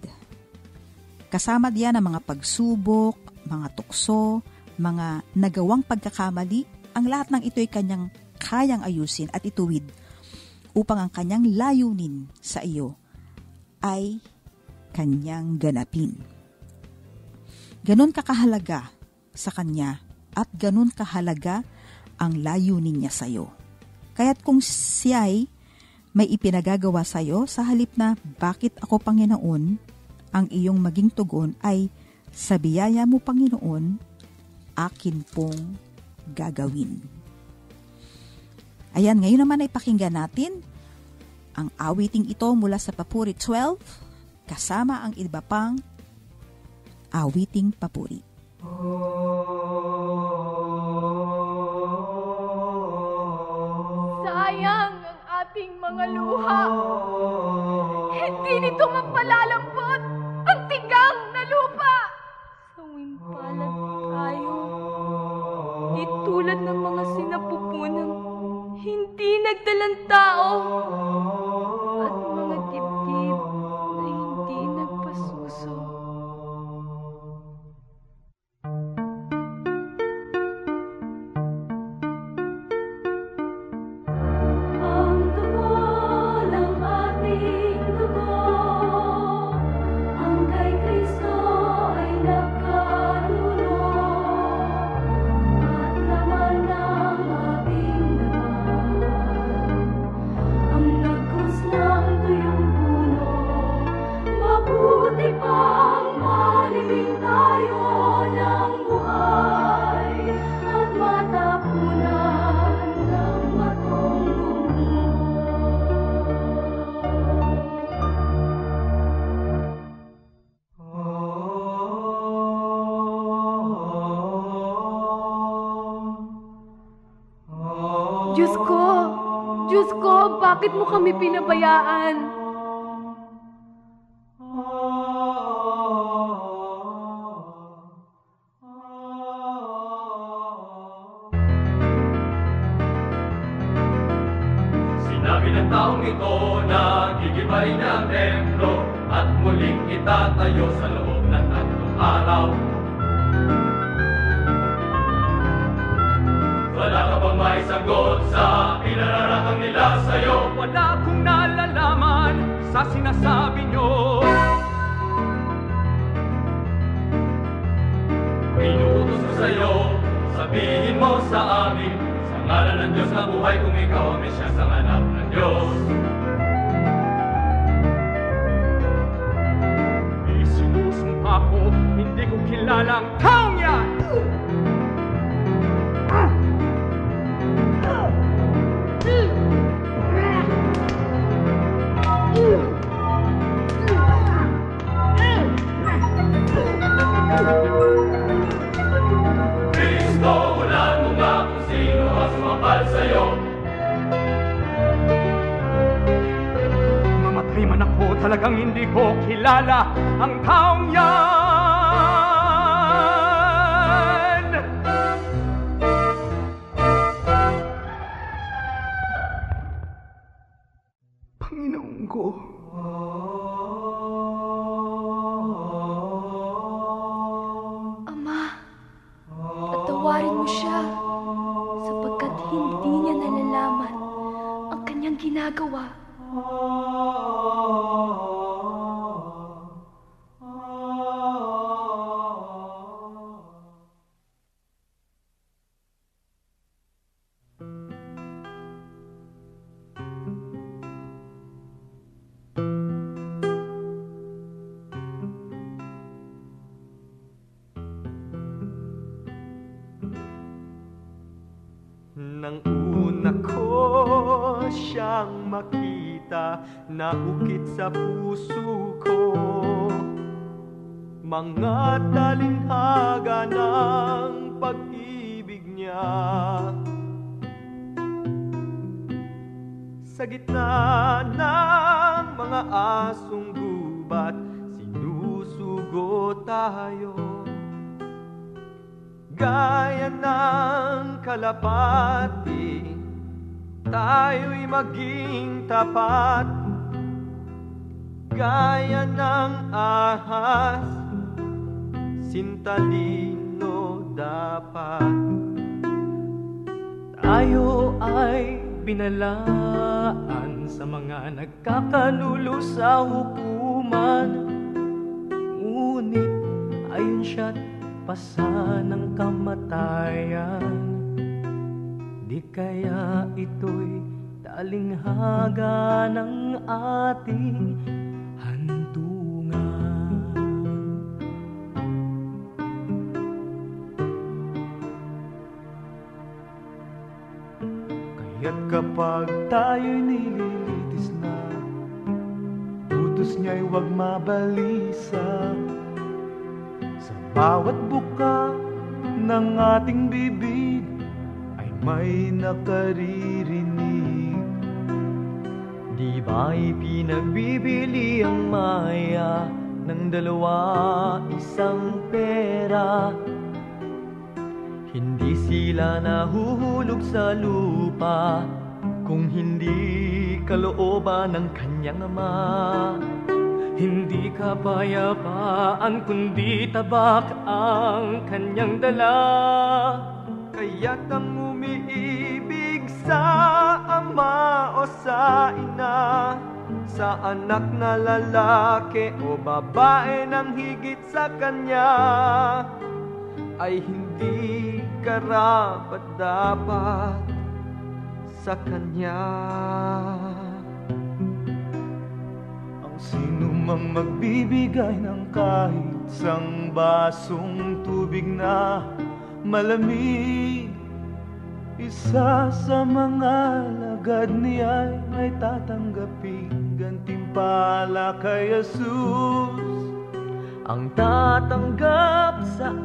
Kasama diyan ang mga pagsubok, mga tukso, mga nagawang pagkakamali. Ang lahat ng ito'y Kanyang kayang ayusin at ituwid upang ang Kanyang layunin sa iyo ay Kanyang ganapin. Ganon kakahalaga sa Kanya at ganon kahalaga ang layunin niya sa iyo. Kaya't kung siya'y may ipinagagawa sa iyo, sa halip na bakit ako Panginoon, ang iyong maging tugon ay sa biyaya mo Panginoon, akin pong gagawin. Ayan, ngayon naman ay pakinggan natin ang awiting ito mula sa Papuri 12 kasama ang iba pang awiting papuri. Sayang ang ating mga luha. Hindi nito mapalalambot ang tigang na lupa. Sawing palad tayo. Di tulad ng mga sinapupunang hindi nagdalang tao at mga dibdib na hindi nagpasuso. Ang dugo ng ating dugo, ang kay Kristo ay nakalulong at laman ng ating naman. Ang nagkuslang tuyong puno, mabuti pang maliming tayo ng buhay at matapunan ng batong Diyos ko, bakit mo kami pinabayaan? Sinabi ng taong ito na gigibayin ng templo at muling itatayo sa loob ng 3 araw. Wala ka bang maisagot sa pinararatang nila sa'yo? Wala akong nalalaman sa sinasabi nyo. Inuutos ko sa'yo, sabihin mo sa amin, sa ngalan ng Diyos na buhay kung ikaw ang Mesyas ang anak ng Diyos. Isinusumpa ko, hindi ko kilalang taong yan! Kristo, ulan mo nga kung sino ang sumapal sa'yo. Mamatay man ako, talagang hindi ko kilala ang taong yan. Patawarin mo siya, sapagkat hindi niya nalalaman ang kanyang ginagawa. Nang una ko siyang makita, naukit sa puso ko mga talinghaga ng pag-ibig niya. Sa gitna ng mga asong gubat, sinusugo tayo. Gaya ng kalapati, tayo'y maging tapat. Gaya ng ahas, sintalino dapat. Tayo ay binalaan sa mga nagkakalulu sa hukuman. Ngunit ayon siya't pasa ng kamatayan. Di kaya ito'y talinghaga ng ating hantungan. Kaya't kapag tayo'y nililitis na, utos niya'y huwag mabalisa. Sa bawat buka ng ating bibig ay may nakaririnig. Di ba'y pinagbibili ang maya ng dalawa isang pera? Hindi sila nahuhulog sa lupa kung hindi kalooban ng kanyang ama. Hindi kapayapaan kundi tabak ang kanyang dala. Kaya't ang umiibig sa ama o sa ina, sa anak na lalaki o babae nang higit sa kanya, ay hindi karapat-dapat sa kanya. Sino mang magbibigay ng kahit isang basong tubig na malamig, isa sa mga lagad niya ay tatanggaping gantimpala kay Jesus. Ang tatanggap sa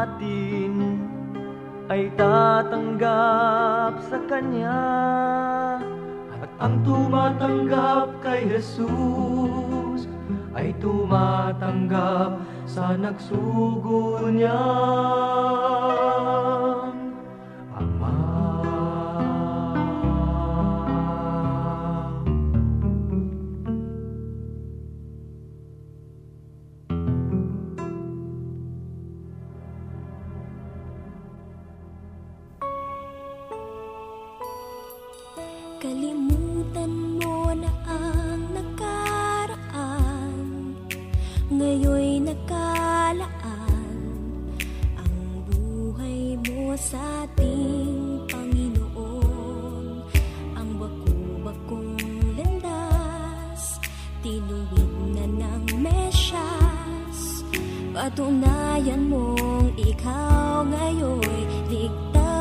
atin ay tatanggap sa Kanya. At ang tumatanggap kay Jesus ay tumatanggap sa nagsugo niyang Ama. Kalimutan mo na ang nakaraan, ngayon'y nakalaan ang buhay mo sa ating Panginoon. Ang baku-bakong landas, tinuwid na ng Mesyas. Patunayan mong ikaw ngayon'y ligtas.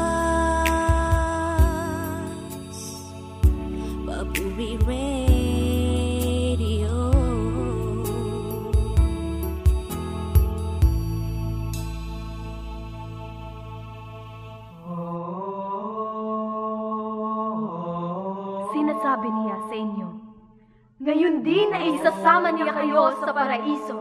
Papuri Radio. Sinasabi niya sa inyo, ngayon din ay isasama niya kayo sa paraiso.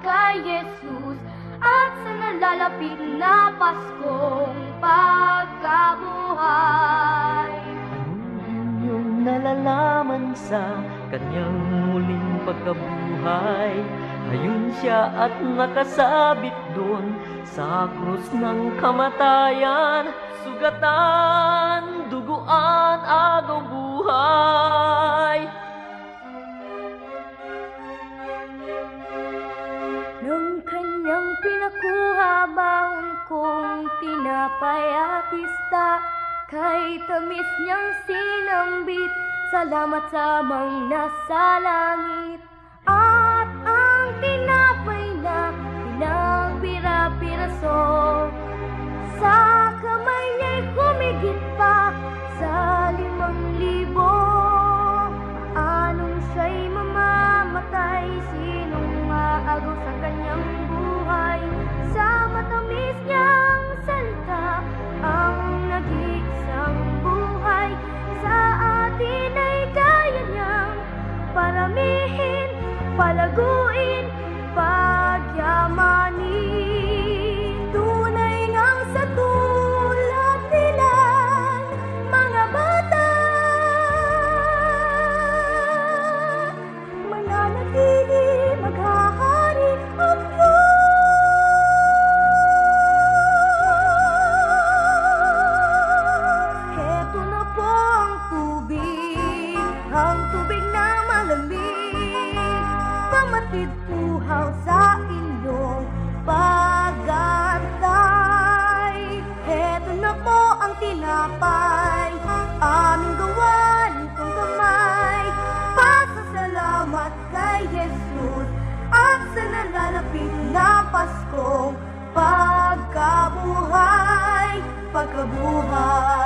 kay Jesus at sa nalalapit na Paskong pagkabuhay. Anong iyong nalalaman sa kanyang muling pagkabuhay? Ayun siya at nakasabit doon sa krus ng kamatayan, sugatan, duguan, agaw buhay. Nung kanyang pinakuha baon kong tinapay at isda, kay tamis niyang sinambit, salamat sa amang nasa langit. At ang tinapay na pinagpira-piraso, sa kamay niya'y humigit pa sa 5,000. Anong siya'y mamamatay, sinong maagaw sa kanyang buhay? Sa matamis niyang salita, ang nag-iisang buhay, sa atin ay kaya niyang paramihin, palaguin, pagyamanin. Tunay ngang sa tulad nilang mga bata, mananatili, maghahari ang Diyos. Heto na po ang tubig na malamig, kamatid puhaw sa inyong pag-antay. Heto na po ang tinapay, aming gawa nitong kamay, pasasalamat kay Jesus at sa nalalapit na Paskong pagkabuhay, pagkabuhay.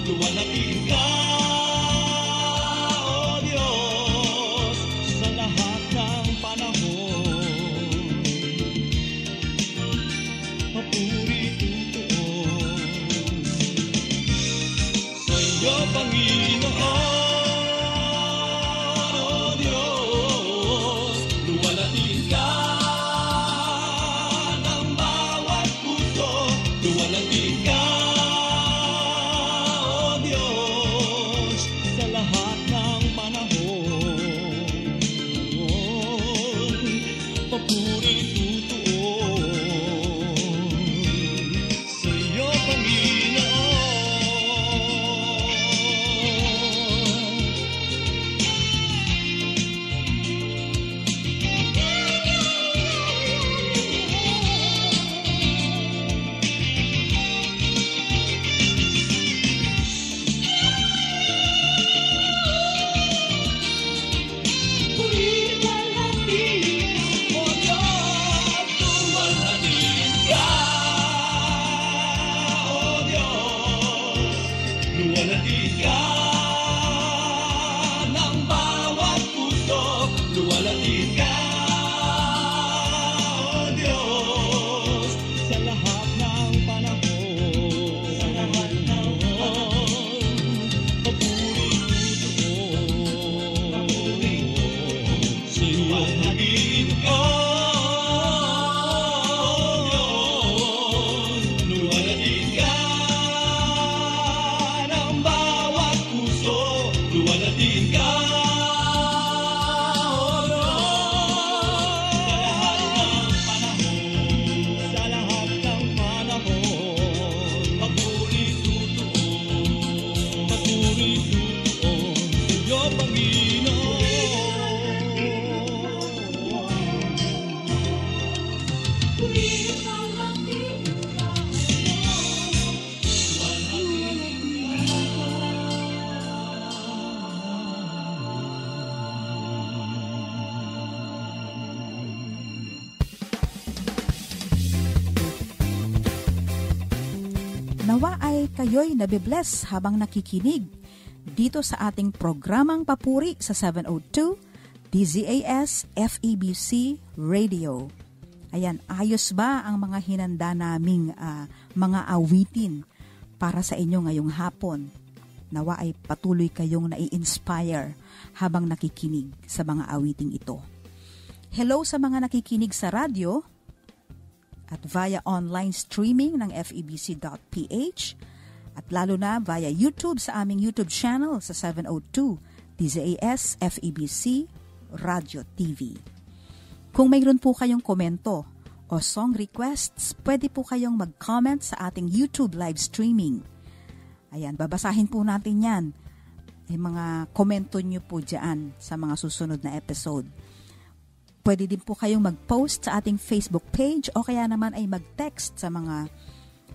Luwalhati ka, oh Diyos. kayo'y nabibless habang nakikinig dito sa ating programang papuri sa 702 DZAS FEBC Radio. Ayan, ayos ba ang mga hinanda naming mga awitin para sa inyo ngayong hapon? Nawa ay patuloy kayong nai-inspire habang nakikinig sa mga awiting ito. Hello sa mga nakikinig sa radyo at via online streaming ng febc.ph at lalo na via YouTube sa aming YouTube channel sa 702 DZAS FEBC Radio TV. Kung mayroon po kayong komento o song requests, pwede po kayong mag-comment sa ating YouTube live streaming. Ayan, babasahin po natin yan. Yung mga komento nyo po dyan sa mga susunod na episode. Pwede din po kayong mag-post sa ating Facebook page o kaya naman ay mag-text sa mga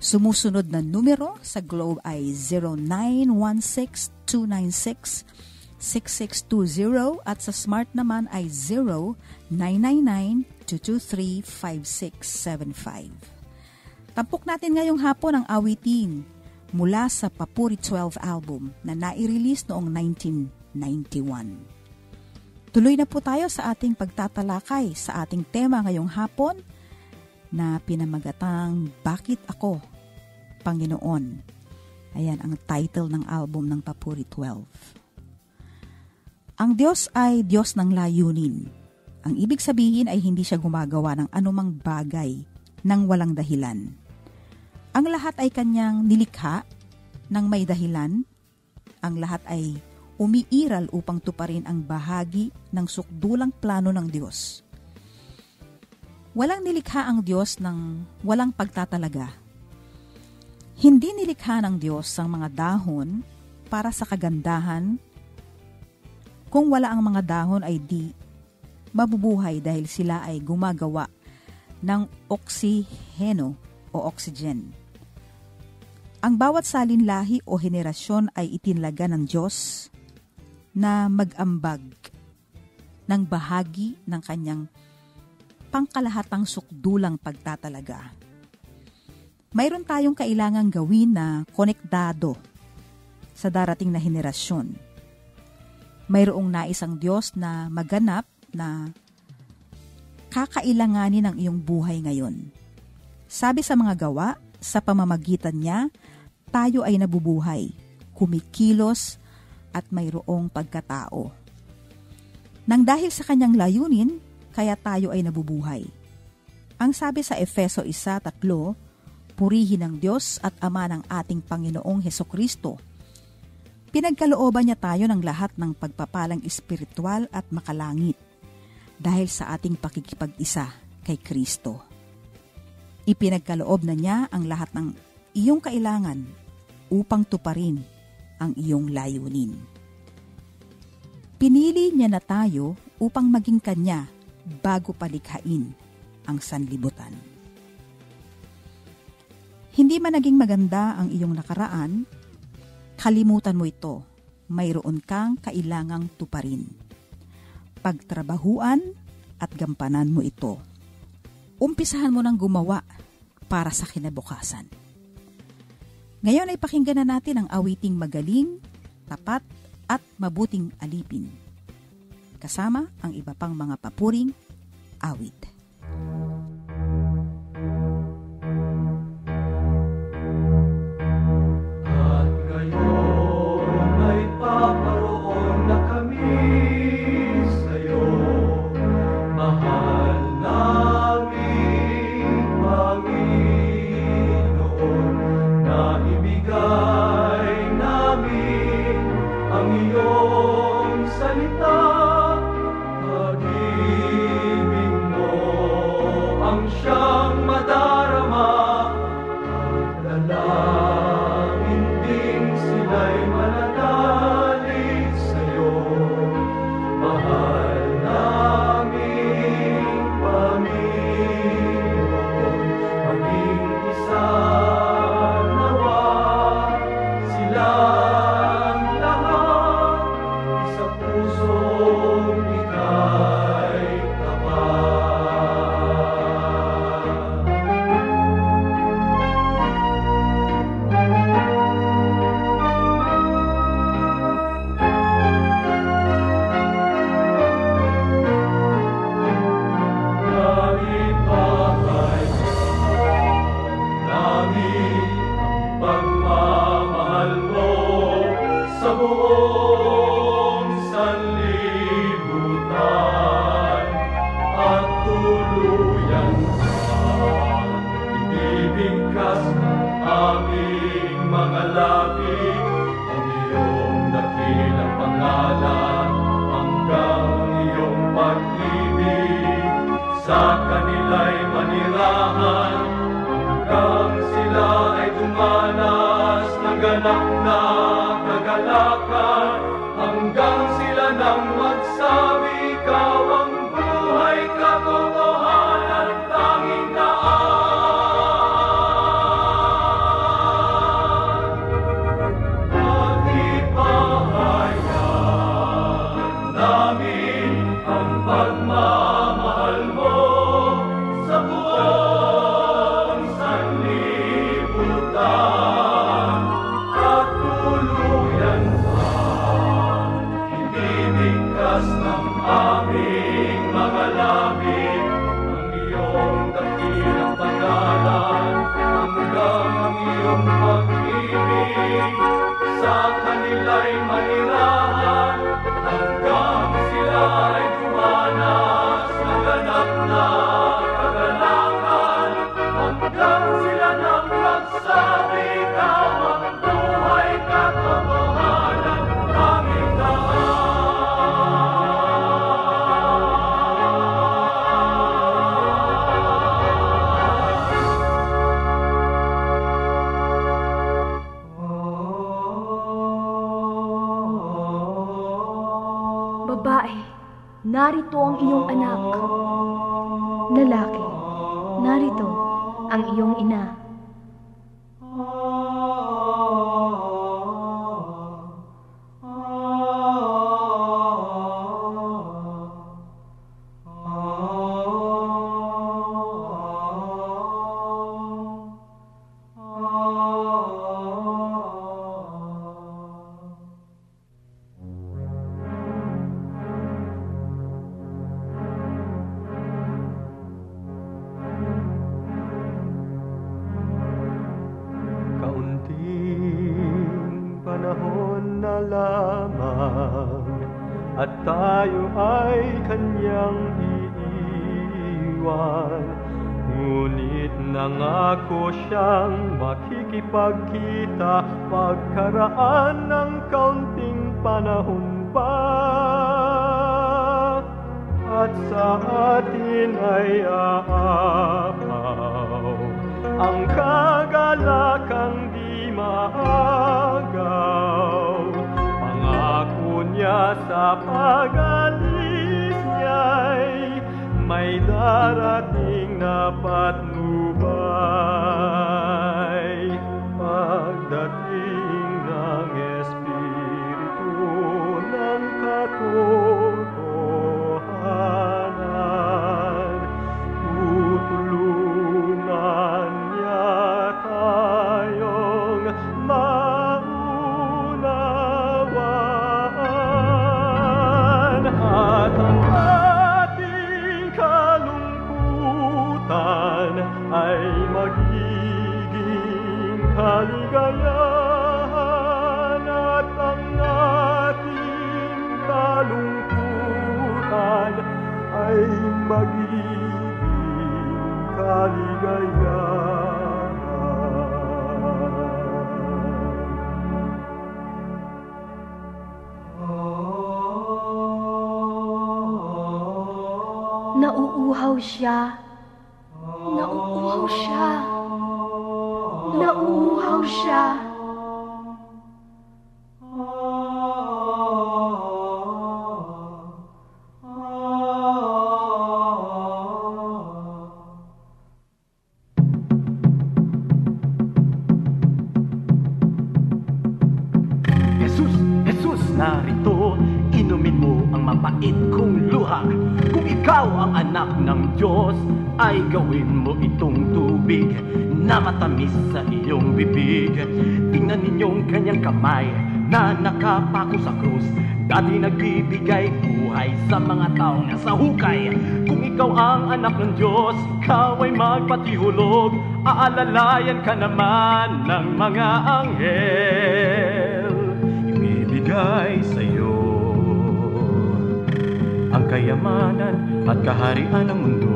sumusunod na numero. Sa Globe ay 0916-296-6620 at sa Smart naman ay 0999-223-5675. Tampok natin ngayong hapon ang awitin mula sa Papuri 12 album na nai-release noong 1991. Tuloy na po tayo sa ating pagtatalakay sa ating tema ngayong hapon na pinamagatang Bakit Ako, Panginoon? Ayan ang title ng album ng Papuri 12. Ang Diyos ay Diyos ng layunin. Ang ibig sabihin ay hindi siya gumagawa ng anumang bagay nang walang dahilan. Ang lahat ay kanyang nilikha ng may dahilan. Ang lahat ay umiiral upang tuparin ang bahagi ng sukdulang plano ng Diyos. Walang nilikha ang Diyos ng walang pagtatalaga. Hindi nilikha ng Diyos ang mga dahon para sa kagandahan. Kung wala ang mga dahon ay di mabubuhay dahil sila ay gumagawa ng oksiheno o oxygen. Ang bawat salinlahi o henerasyon ay itinlaga ng Diyos na mag-ambag ng bahagi ng kanyang pangkalahatang sukdulang pagtatalaga. Mayroon tayong kailangang gawin na konektado sa darating na henerasyon. Mayroong nais ang Diyos na maganap na kakailanganin ng iyong buhay ngayon. Sabi sa mga gawa, sa pamamagitan niya, tayo ay nabubuhay, kumikilos, at mayroong pagkatao. Nang dahil sa kanyang layunin, kaya tayo ay nabubuhay. Ang sabi sa Efeso 1:3, purihin ang Diyos at Ama ng ating Panginoong Hesukristo. Pinagkalooban niya tayo ng lahat ng pagpapalang espiritual at makalangit dahil sa ating pakikipag-isa kay Kristo. Ipinagkaloob na niya ang lahat ng iyong kailangan upang tuparin ang iyong layunin. Pinili niya na tayo upang maging kanya bago palikhain ang sanlibutan. Hindi man naging maganda ang iyong nakaraan, kalimutan mo ito. Mayroon kang kailangang tuparin. Pagtrabahuan at gampanan mo ito. Umpisahan mo nang gumawa para sa kinabukasan. Ngayon ay pakinggan na natin ang awiting magaling, tapat, at mabuting alipin. Kasama ang iba pang mga papuring awit. At ngayon ay paparoon na kami sa'yo, mahal naming Panginoon, na ibigay namin ang iyong salita, pag-ibig mo sa kanila'y manirahan, hanggang sila ay dumanas ng ganap na kagalakan, hanggang sila nang magsabi, ikaw ang buhay, katotohanan, tanging daan. At ipahayag namin ang pagmamahal mo sa buong sanlibutan, at tuluyan hindi bigkas ng aming mga labi ang iyong dakilang pangalan, hanggang ang iyong pag-ibig sa kanila'y manirahan, hanggang sila ay dumanas ng ganap na kagalakan, hanggang sila nang magsabi, ikaw ang buhay, katotohanan, tanging daan. Babae, narito ang iyong anak. Lalaki, narito ang iyong ina. Panahon na lamang at tayo ay kanyang iiwan, ngunit nangako siyang makikipagkita pagkaraan ng kaunting panahon pa, at sa atin ay aapaw ang kagalakang di maagaw. Pangako niya sa pag-alis niya'y may darating na patnubay. Pagdating ng Espiritu ng katotohanan, tutulungan niya tayong maunawaan, at ang ating kalungkutan ay magiging kaligayahan, at ang ating kalungkutan ay magiging kaligayahan. Nauuhaw siya. Nauuhaw siya. Nauuhaw siya. Jesus, narito, inumin mo ang mapait kong luha. Kung ikaw ang anak ng Diyos, ay gawin mo itong tubig na matamis sa iyong bibig. Tingnan ninyong kanyang kamay na nakapako sa krus, dati nagbibigay buhay sa mga taong nasa hukay. Kung ikaw ang anak ng Diyos, ikaw ay magpatihulog, aalalayan ka naman ng mga anghel. Ibibigay sa iyo ang kayamanan at kaharian ng mundo.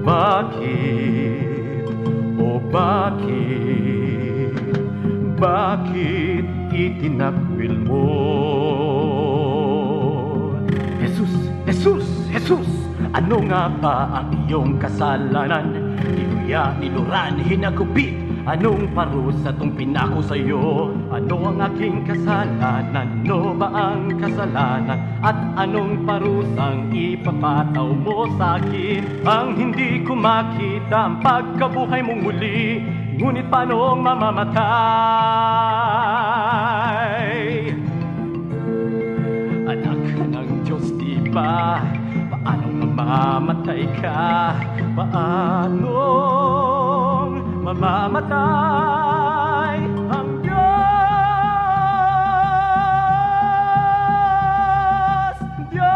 Bakit, o bakit itinakwil mo? Jesus, Jesus, ano nga ba ang iyong kasalanan? Iluya, iluran, hinagupit, anong parusa tong pinako sa'yo? Ano ang aking kasalanan? Ano ba ang kasalanan? At anong parusang ipapataw mo sa'kin? Ang hindi ko makita ang pagkabuhay mong muli, ngunit paanong mamamatay? Anak ng Diyos, di ba? Paanong mamamatay ka? Paanong mamamatay ang Diyos? Diyos!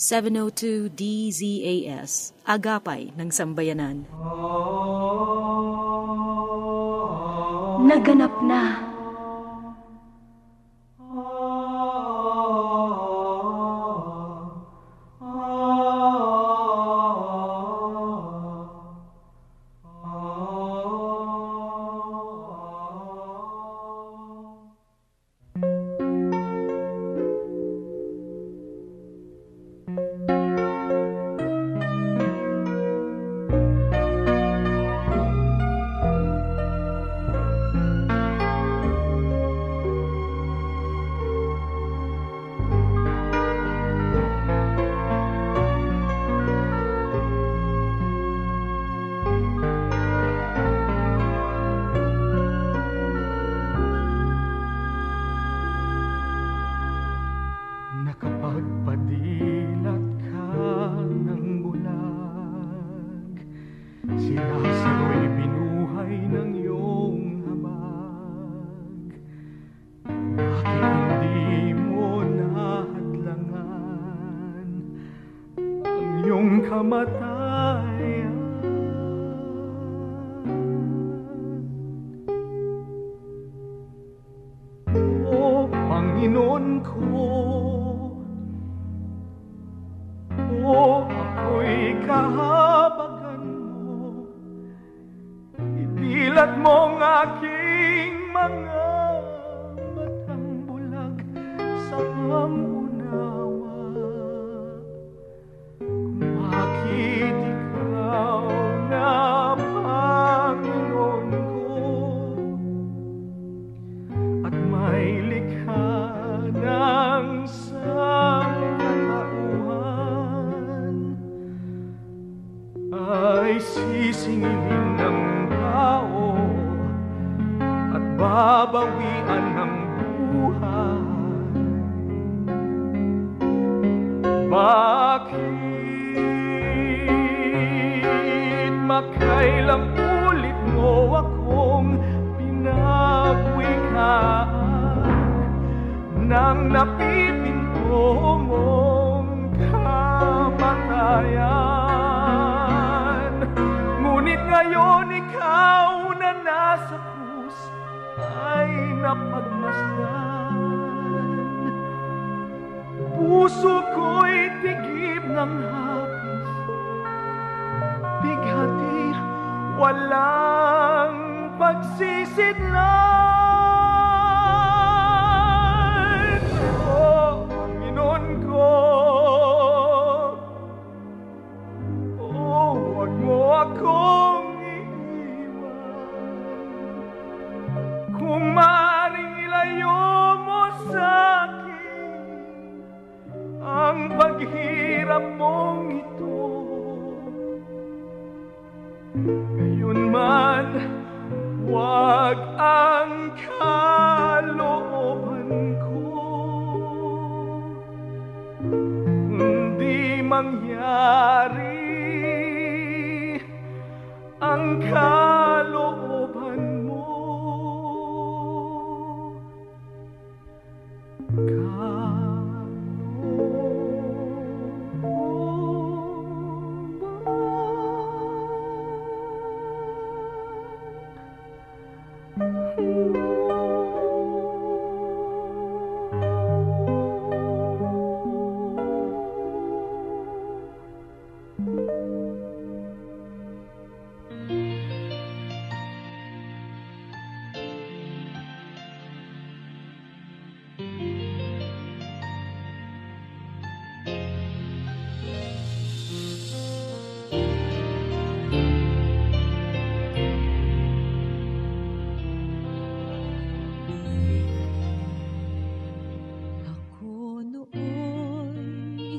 702 DZAS, Agapay ng Sambayanan. Naganap na. Bakit makailang ulit mo akong pinagwikaan nang napipinto mong kamatayan? Ngunit ngayon ikaw na nasa krus ay napagmasdan. Puso ko'y tigib ng hapis, bighati, walang pagsisidlan. O Panginoon ko, huwag mo akong iiwan. Kung maaaring ilayo mo sa akin ang paghirap mong ito, gayon man huwag ang kalooban ko, hindi mangyari ang kalooban mo.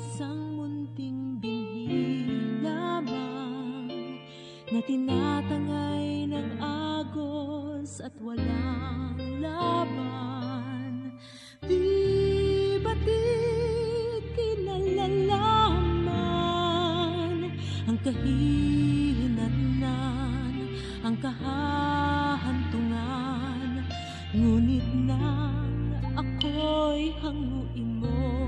isang munting binhi lamang na tinatangay ng agos at walang laban. Di ba't kinalalaman ang kahinatnan, ang kahahantungan, ngunit nang ako'y hanguin mo,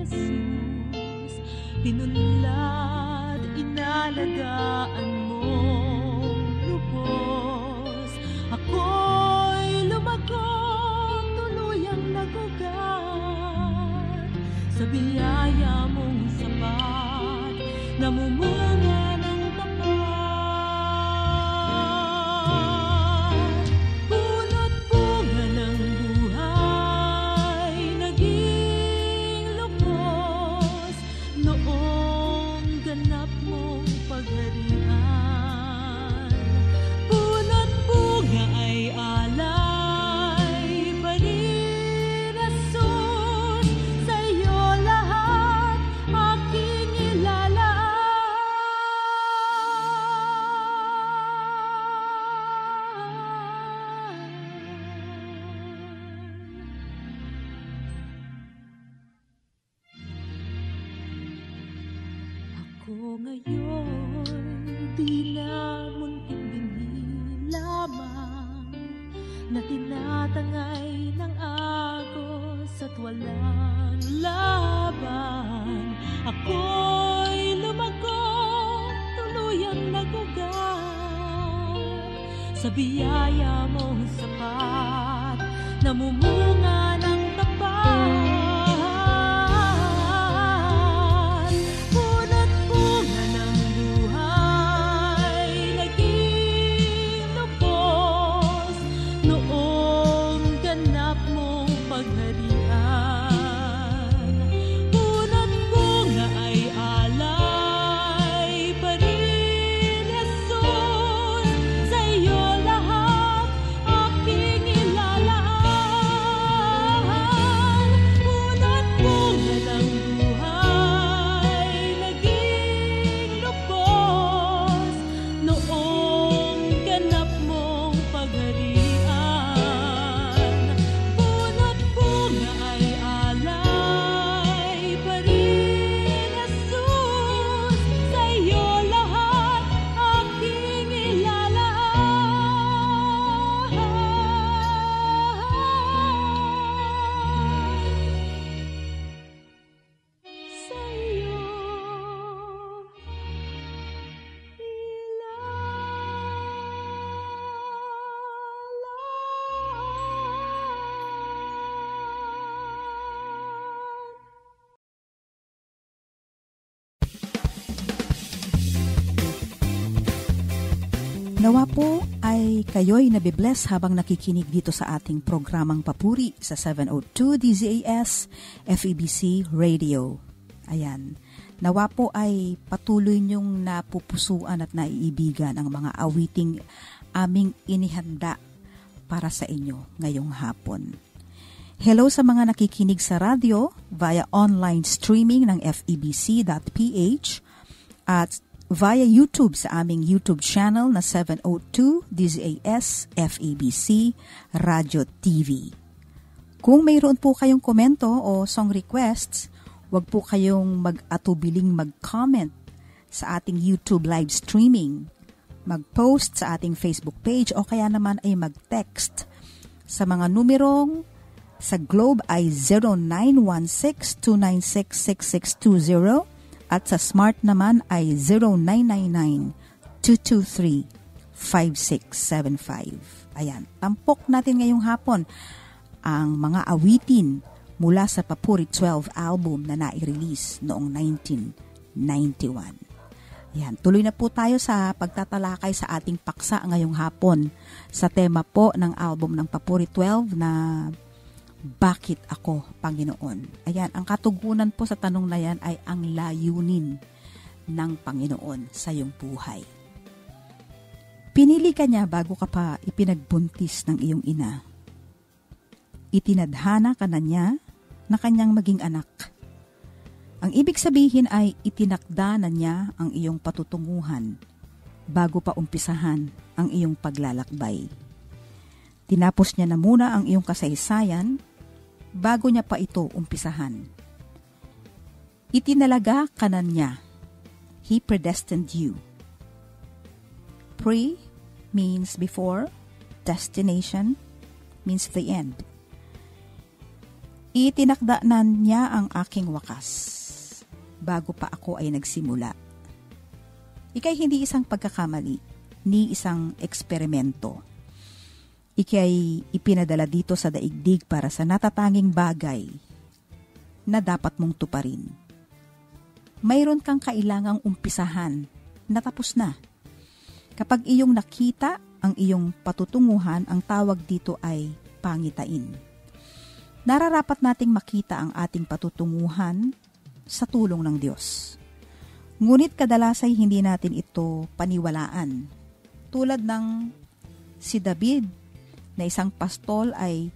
Jesus, pinunlad, inalagaan mong lubos. Ako'y lumagok, tuluyang nagugat sa biyaya mong sapat, namumunga ng tapat. Punot bunga ng buhay, naging lubos noong ganap mong pagharian. Punot bunga ay alay pa rin, Jesus, sa'yo lahat aking ilalaan. Ako ngayon di na munting binhi lamang na tinatangay ng agos at walang laban. Ako'y lumagok, tuluyang nagugat sa biyaya mong sapat, namumunga ng tapat. Punot bunga ng buhay, naging lubos noong ganap mong pagharian. Punot bunga ay alay pa rin, Jesus, sa'yo lahat aking ilalaan. Punot bunga ng buhay, naging lubos noong ganap mong pagharian. Punot bunga ay alay pa rin, Jesus, sa'yo lahat aking ilalaan. Sa'yo Nawa po ay kayo'y nabibless habang nakikinig dito sa ating programang Papuri sa 702 DZAS FEBC Radio. Ayan. Nawa po ay patuloy niyong napupusuan at naiibigan ang mga awiting aming inihanda para sa inyo ngayong hapon. Hello sa mga nakikinig sa radyo via online streaming ng FEBC.ph at via YouTube sa aming YouTube channel na 702 DZAS FEBC Radio TV. Kung mayroon po kayong komento o song requests, huwag po kayong mag-atubiling mag-comment sa ating YouTube live streaming, mag-post sa ating Facebook page o kaya naman ay mag-text sa mga numerong sa Globe ay 0916-296-6620 at sa Smart naman ay 0999-223-5675. Ayan, tampok natin ngayong hapon ang mga awitin mula sa Papuri 12 album na nai-release noong 1991. Ayan, tuloy na po tayo sa pagtatalakay sa ating paksa ngayong hapon sa tema po ng album ng Papuri 12 na Bakit Ako, Panginoon? Ayan, ang katugunan po sa tanong na yan ay ang layunin ng Panginoon sa iyong buhay. Pinili ka niya bago ka pa ipinagbuntis ng iyong ina. Itinadhana ka na niya na kanyang maging anak. Ang ibig sabihin ay itinakda na niya ang iyong patutunguhan bago pa umpisahan ang iyong paglalakbay. Tinapos niya na muna ang iyong kasaysayan bago niya pa ito umpisahan. Itinalaga ka na niya. He predestined you. Pre means before, destination means the end. Itinakda na niya ang aking wakas bago pa ako ay nagsimula. Ika'y hindi isang pagkakamali, ni isang eksperimento. Ika'y ipinadala dito sa daigdig para sa natatanging bagay na dapat mong tuparin. Mayroon kang kailangang umpisahan na tapos na. Kapag iyong nakita ang iyong patutunguhan, ang tawag dito ay pangitain. Nararapat nating makita ang ating patutunguhan sa tulong ng Diyos. Ngunit kadalas ay hindi natin ito paniwalaan. Tulad ng si David na isang pastol ay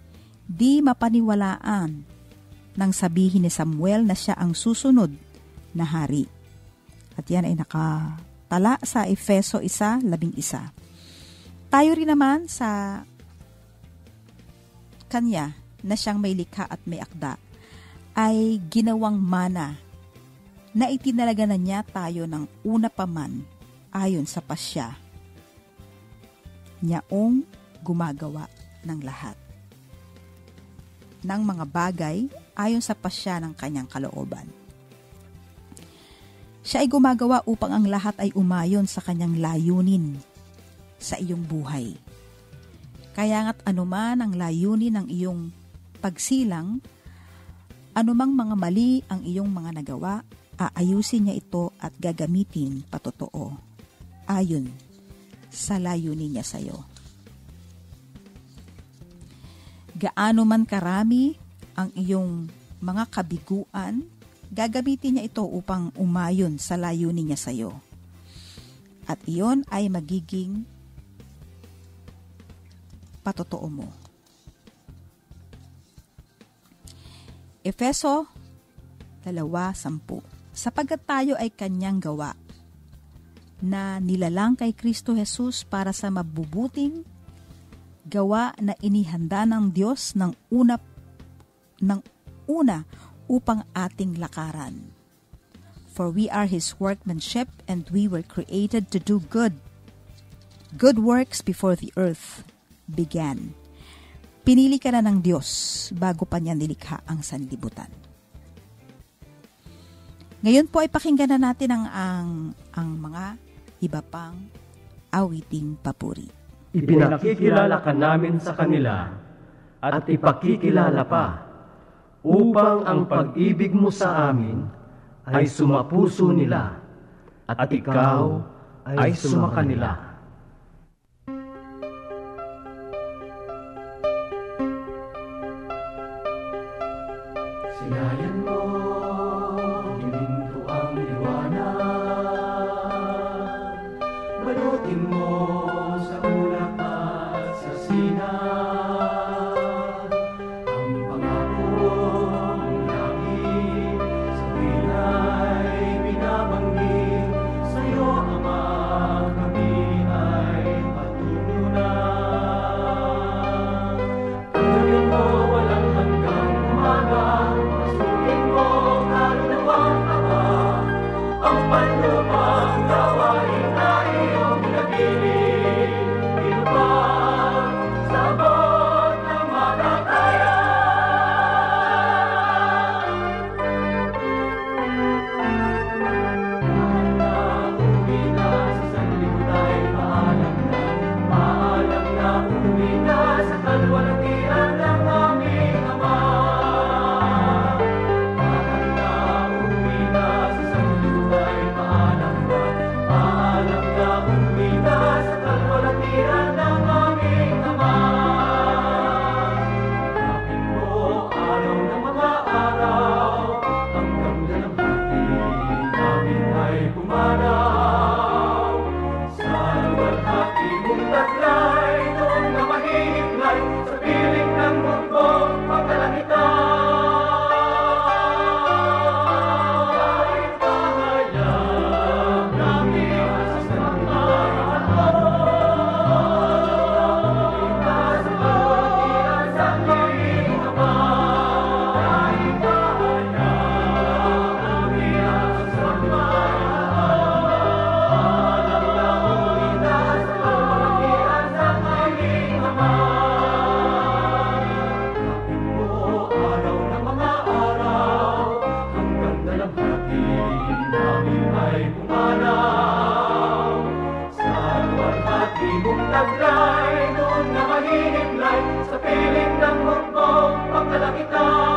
di mapaniwalaan nang sabihin ni Samuel na siya ang susunod na hari. At yan ay nakatala sa Efeso 1:11. Tayo rin naman sa kanya na siyang may likha at may akda ay ginawang mana na itinalaga na niya tayo ng una pa man ayon sa pasya niyaong gumagawa ng lahat ng mga bagay ayon sa pasya ng kanyang kalooban. Siya ay gumagawa upang ang lahat ay umayon sa kanyang layunin sa iyong buhay. Kaya nga't anuman ang layunin ng iyong pagsilang, anumang mga mali ang iyong mga nagawa, aayusin niya ito at gagamitin patotoo ayon sa layunin niya sa iyo. Gaano man karami ang iyong mga kabiguan, gagamitin niya ito upang umayon sa layunin niya sa iyo. At iyon ay magiging patotoo mo. Efeso 2:10. Sapagkat tayo ay kanyang gawa, na nilalang kay Kristo Jesus para sa mabubuting gawa na inihanda ng Diyos ng una upang ating lakaran. For we are His workmanship, and we were created to do good works before the earth began. Pinili ka na ng Diyos bago pa niya nilikha ang sanlibutan. Ngayon po ay pakinggan na natin ang mga iba pang awiting papuri. Ipinakikilala ka namin sa kanila at ipakikilala pa upang ang pag-ibig mo sa amin ay sumapuso nila at ikaw ay sumakanila. Sinayan mo, diminto ang liwanag, balutin mo sa ulap at sa sinag, ang pangakong langit sa pinay binabanggit, sa'yo Ama kami amin ay pumanaw. Sa luwalhati mong taglay, doon na mahihimlay sa piling ng mundong pagkalakitan.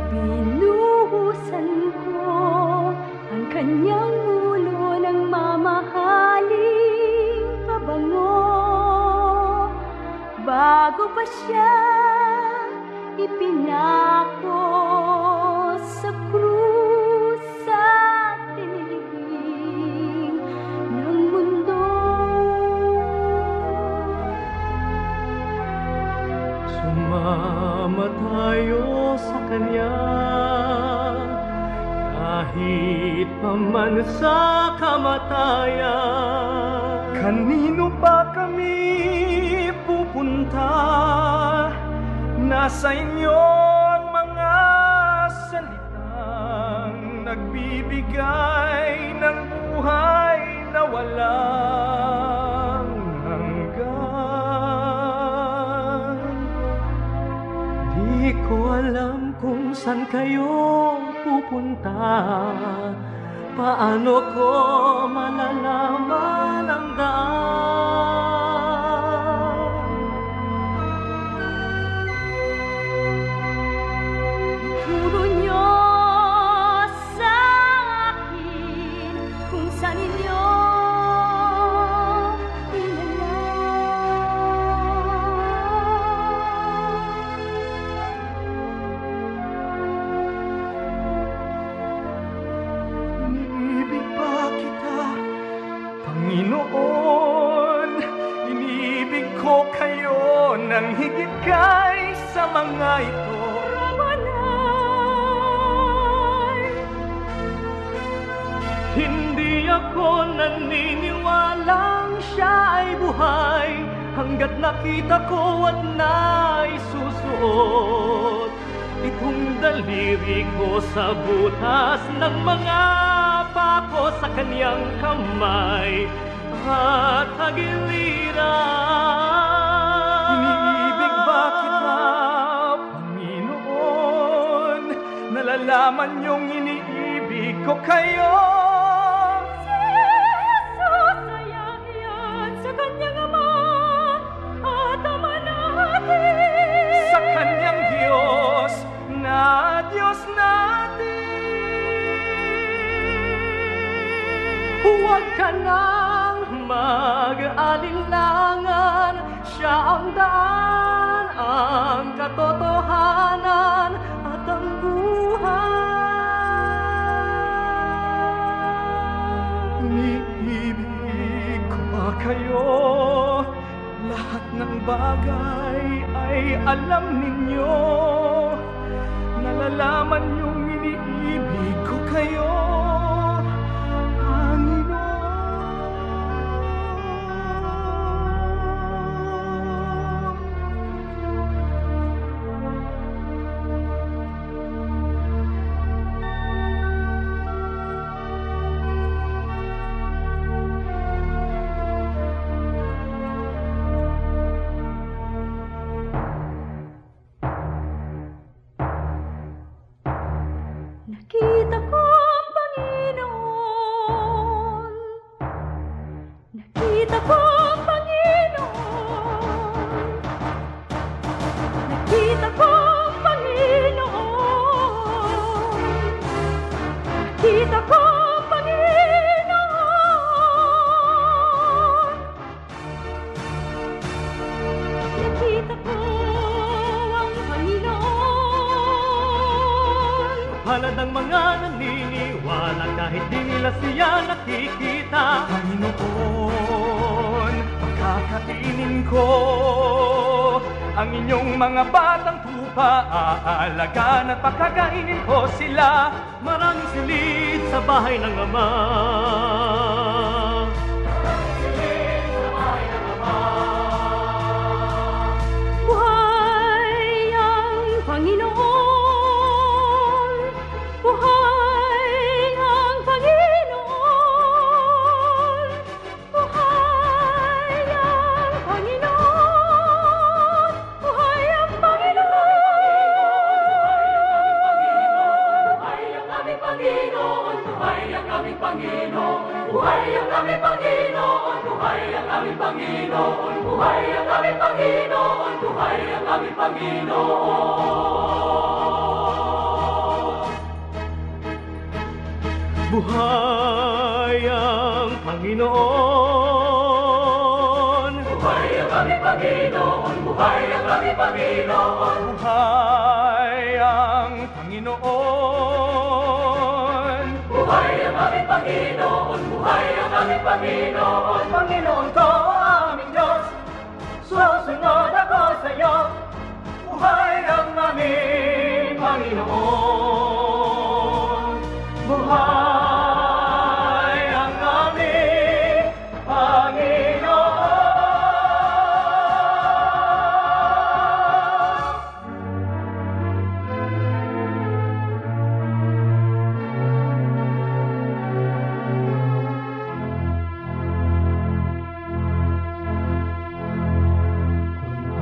Binuhusan ko ang kanyang ulo ng mamahaling pabango bago pa siya ipinako sa krus sa tinibing ng mundo. Sumama tayo sa Kanya, kahit pa man sa kamatayan. Kanino ba kami pupunta? Nasa inyo ang mga salitang nagbibigay ng buhay na walang hanggan. Di ko alam kung saan kayo pupunta. Paano ko malalaman ang daan? Ituro niyo sa akin kung saan inyo Panginoon, inibig ko kayo ng higit kaysa mga ito. Hindi ako naniniwalang siya ay buhay hanggat nakita ko at naisusuot itong daliri ko sa butas ng mga pako sa kanyang kamay at tagiliran. Iniibig ba kita, Panginoon? Nalalaman niyong iniibig ko kayo. Si Jesus ay akyat sa kanyang Ama at Ama natin, sa kanyang Diyos na Diyos natin. Huwag ka nang mag-alinlangan, siya ang daan, ang katotohanan at ang buhay. Iniibig ko ba kayo? Lahat ng bagay ay alam ninyo. Nalalaman niyong iniibig ko kayo. nakita ko ang nakikita ko ang Panginoon. Palad ang mga naniniwala kahit di nila siya nakikita. Panginoon, pagkakainin ko ang inyong mga batang tupa, aalagaan at pakakainin ko sila. Maraming silid sa bahay ng Ama. Buhay ang Panginoon! Buhay ang Panginoon! Buhay ang Panginoon! Buhay ang Panginoon! Buhay ang aming Panginoon! Buhay ang aming Panginoon! Buhay ang aming Panginoon! Buhay ang aming Panginoon! Buhay ang aming Panginoon! Buhay ang aming Panginoon! Buhay ang Panginoon! Buhay ang aming Panginoon! Buhay ang aming Panginoon! Buhay ang Panginoon! Buhay ang aming Panginoon! Buhay ang aming Panginoon! Panginoon ko, aming Diyos, susunod ako sa iyo. Buhay ang aming Panginoon. Buhay ang aming Panginoon.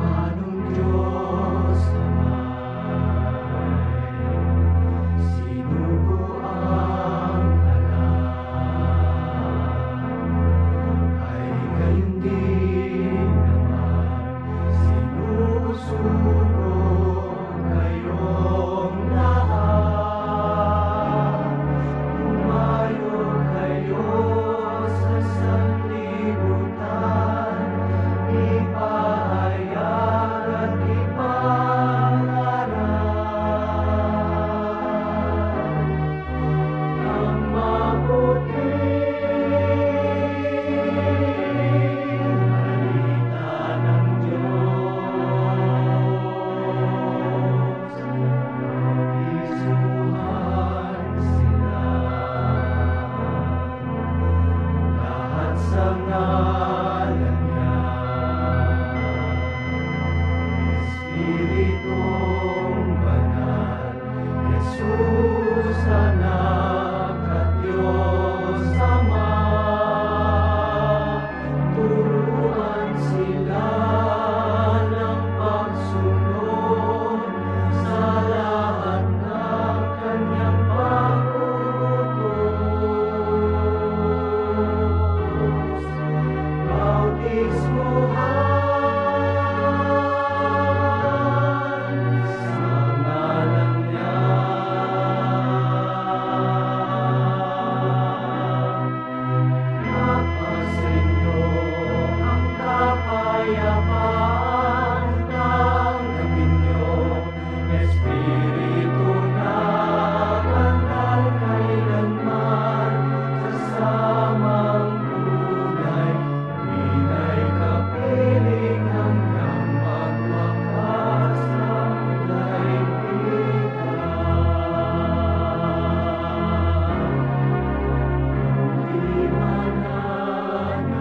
Anong Diyos naman sinugo ang anak, ay gayon din naman sinusugo kayong lahat. Tumayo kayo sa sanlibutan, ipahayag at ipangaral ang mabuting balita ng Diyos. Isuhan sila lahat sa ngalan niya. Espiritong banal, Jesus anak at Diyos Ama, turuan sila ng pagsunod sa lahat ng kanyang pagutos. Bautismuhan sa ngalan niya. Napasinyo ang kapayapaan, tanggapin niyo Espiritu na banal kailanman, kasamang tunay, binay kapiling hanggang magwakas ng daigdigan. Di manangaling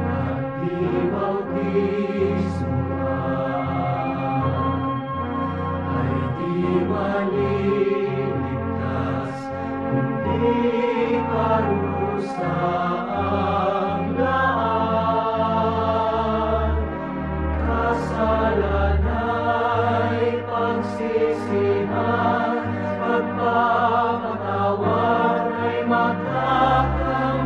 at di bautismuhan, ay di maliligtas, kundi parusa ang daan. Kasalanay pagsisihan, pagpapatawad ay matakamtan.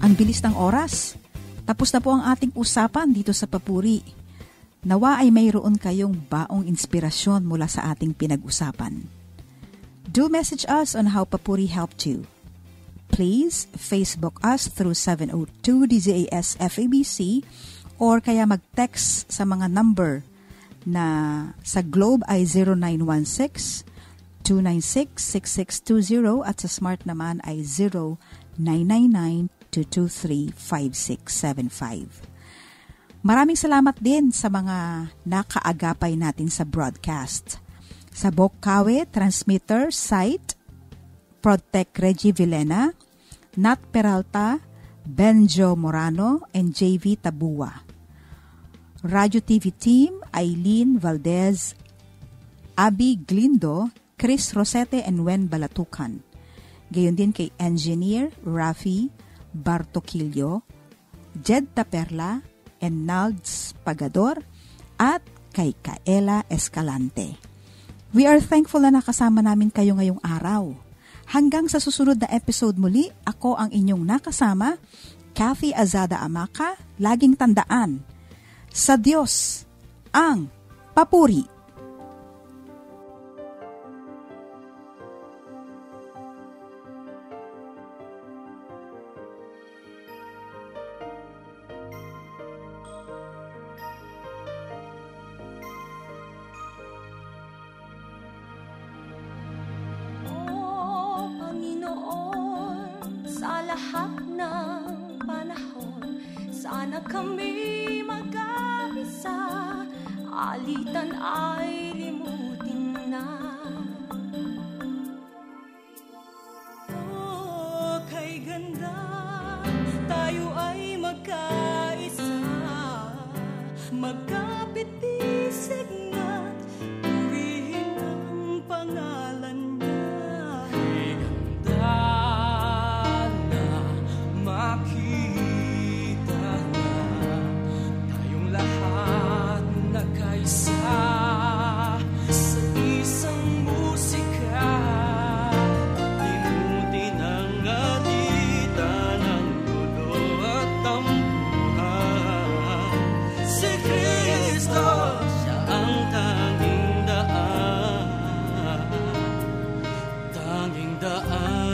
Ang bilis ng oras. Tapos na po ang ating usapan dito sa Papuri. Nawa ay mayroon kayong baong inspirasyon mula sa ating pinag-usapan. Do message us on how Papuri helped you. please Facebook us through 702 DZAS FABC or kaya mag-text sa mga number na sa Globe ay 0916-296-6620 at sa Smart naman ay 0999-223-5675. Maraming salamat din sa mga nakaagapay natin sa broadcast. Sa Bocaue Transmitter Site, Protect Reggie Villena, Nat Peralta, Benjo Morano, and JV Tabua. Radio TV Team, Aileen Valdez, Abby Glindo, Chris Rosete, and Wen Balatukan. Gayon din kay Engineer Rafi Bartoquillo, Jed Taperla, and Nalds Pagador, at kay Kaela Escalante. We are thankful na nakasama namin kayo ngayong araw. Hanggang sa susunod na episode muli, ako ang inyong nakasama, Kathy Azada Amaka. Laging tandaan, sa Diyos ang papuri. Sana kami mag-aisa, alitan ay limutin na. Oh, kay ganda, tayo ay magkaisa, magkapit-isig na, purihin ang pangalan niya. Kay ganda na makita sa isang musika, limutin ang alitan ng gulo at tampuhan. Si Kristo, siya ang tanging daan, tanging daan.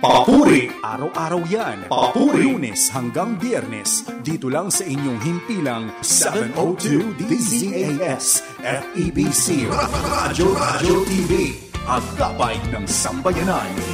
Papuri! Araw-araw yan. Papuri! Lunes hanggang Biyernes. Dito lang sa inyong himpilang 702 DZAS FEBC Radio TV. Ang gabay ng sambayanan.